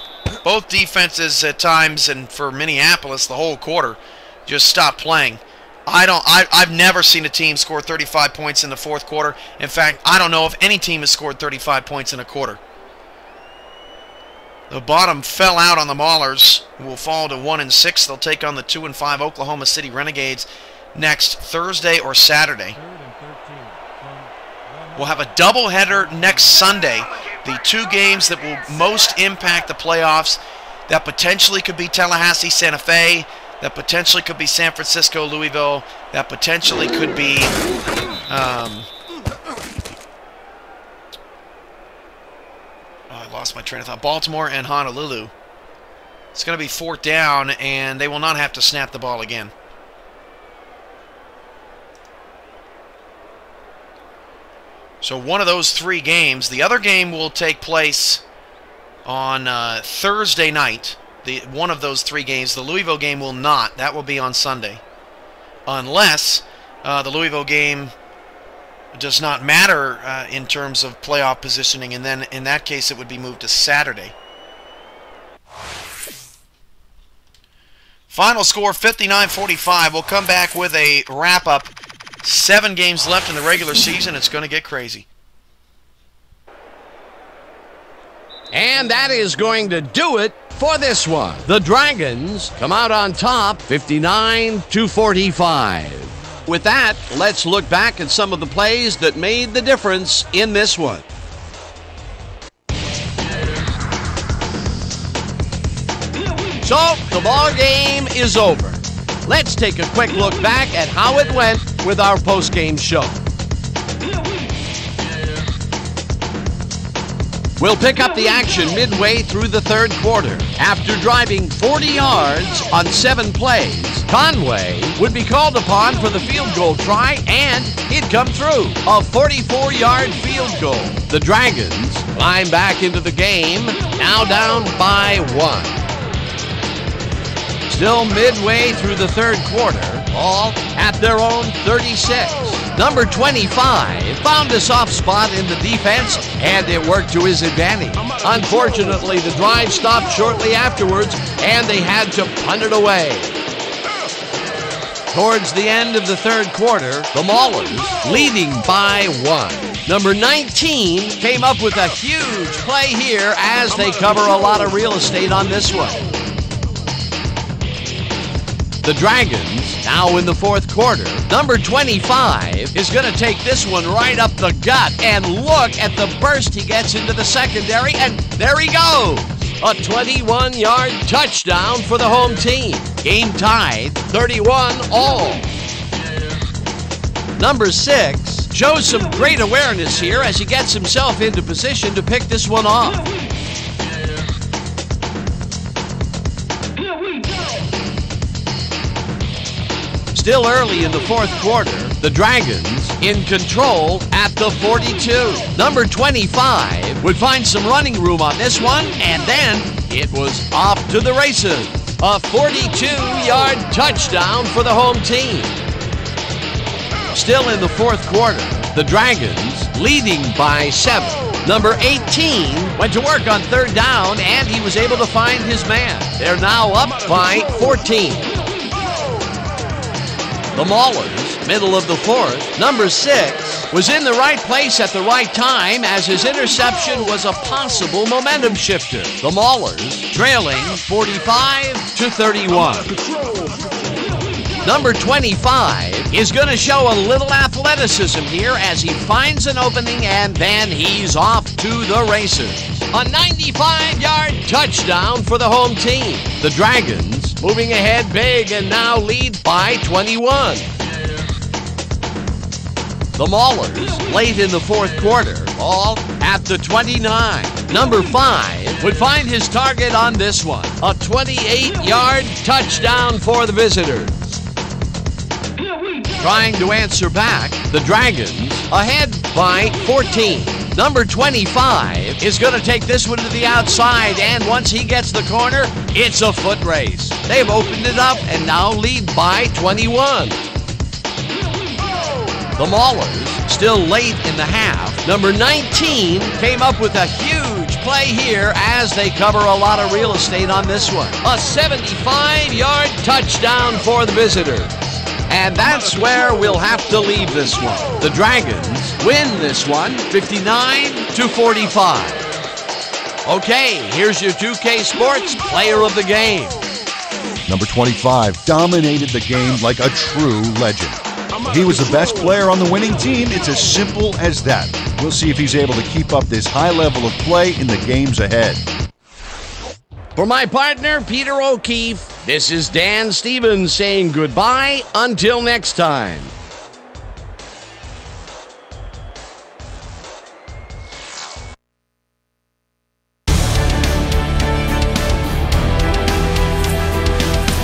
both defenses at times, and for Minneapolis, the whole quarter, just stopped playing. I've never seen a team score 35 points in the fourth quarter. In fact, I don't know if any team has scored 35 points in a quarter. The bottom fell out on the Maulers, who will fall to 1-6. They'll take on the 2-5 Oklahoma City Renegades next Thursday or Saturday. We'll have a doubleheader next Sunday. The 2 games that will most impact the playoffs, that potentially could be Tallahassee, Santa Fe, that potentially could be San Francisco, Louisville, that potentially could be I lost my train of thought. Baltimore and Honolulu. It's going to be 4th down, and they will not have to snap the ball again. So one of those 3 games. The other game will take place on Thursday night. One of those 3 games. The Louisville game will not. That will be on Sunday. Unless the Louisville game does not matter in terms of playoff positioning, and then in that case it would be moved to Saturday. Final score 59-45. We'll come back with a wrap-up. 7 games left in the regular season. It's going to get crazy. And that is going to do it for this one. The Dragons come out on top, 59-45. With that, let's look back at some of the plays that made the difference in this one. So, the ball game is over. Let's take a quick look back at how it went with our post-game show. We'll pick up the action midway through the third quarter. After driving 40 yards on 7 plays, Conway would be called upon for the field goal try, and he'd come through. A 44-yard field goal. The Dragons climb back into the game, now down by 1. Still midway through the third quarter, all at their own 36. Number 25 found a soft spot in the defense, and it worked to his advantage. Unfortunately, the drive stopped shortly afterwards, and they had to punt it away. Towards the end of the third quarter, the Maulers leading by 1. Number 19 came up with a huge play here as they cover a lot of real estate on this one. The Dragons, now in the fourth quarter, number 25 is going to take this one right up the gut, and look at the burst he gets into the secondary, and there he goes. A 21-yard touchdown for the home team. Game tied, 31-all. Number 6 shows some great awareness here as he gets himself into position to pick this one off. Still early in the fourth quarter, the Dragons in control at the 42. Number 25 would find some running room on this one, and then it was off to the races. A 42-yard touchdown for the home team. Still in the fourth quarter, the Dragons leading by 7. Number 18 went to work on third down, and he was able to find his man. They're now up by 14. The Maulers, middle of the fourth, number 6, was in the right place at the right time as his interception was a possible momentum shifter. The Maulers trailing 45-31. Number 25 is going to show a little athleticism here as he finds an opening, and then he's off to the races. A 95-yard touchdown for the home team. The Dragons moving ahead big and now lead by 21. The Maulers, late in the fourth quarter, all at the 29. Number 5 would find his target on this one. A 28-yard touchdown for the visitors. Trying to answer back, the Dragons ahead by 14. Number 25 is going to take this one to the outside, and once he gets the corner, it's a foot race. They've opened it up and now lead by 21. The Maulers, still late in the half. Number 19 came up with a huge play here as they cover a lot of real estate on this one. A 75-yard touchdown for the visitors. And that's where we'll have to leave this one. The Dragons win this one 59-45. Okay, here's your 2K Sports Player of the Game. Number 25 dominated the game like a true legend. He was the best player on the winning team. It's as simple as that. We'll see if he's able to keep up this high level of play in the games ahead. For my partner, Peter O'Keefe, this is Dan Stevens saying goodbye until next time.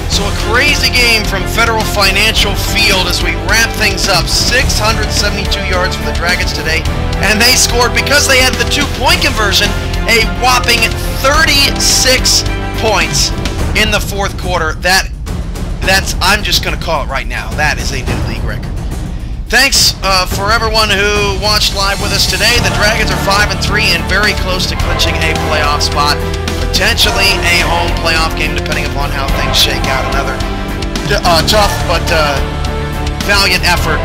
So a crazy game from Federal Financial Field as we wrap things up. 672 yards for the Dragons today, and they scored, because they had the 2-point conversion, a whopping 36 points in the fourth quarter. That's I'm just going to call it right now. That is a new league record. Thanks for everyone who watched live with us today. The Dragons are 5-3 and very close to clinching a playoff spot. Potentially a home playoff game, depending upon how things shake out. Another tough but valiant effort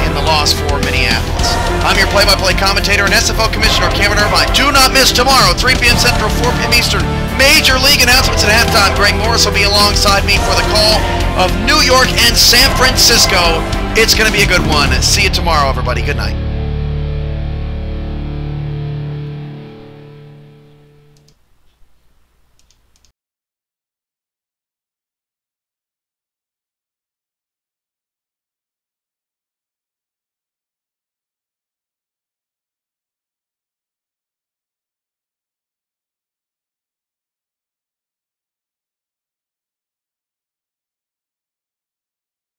in the loss for Minneapolis. I'm your play-by-play commentator and SFL Commissioner Cameron Irvine. Do not miss tomorrow, 3 p.m. Central, 4 p.m. Eastern. Major League announcements at halftime. Greg Morris will be alongside me for the call of New York and San Francisco. It's going to be a good one. See you tomorrow, everybody. Good night.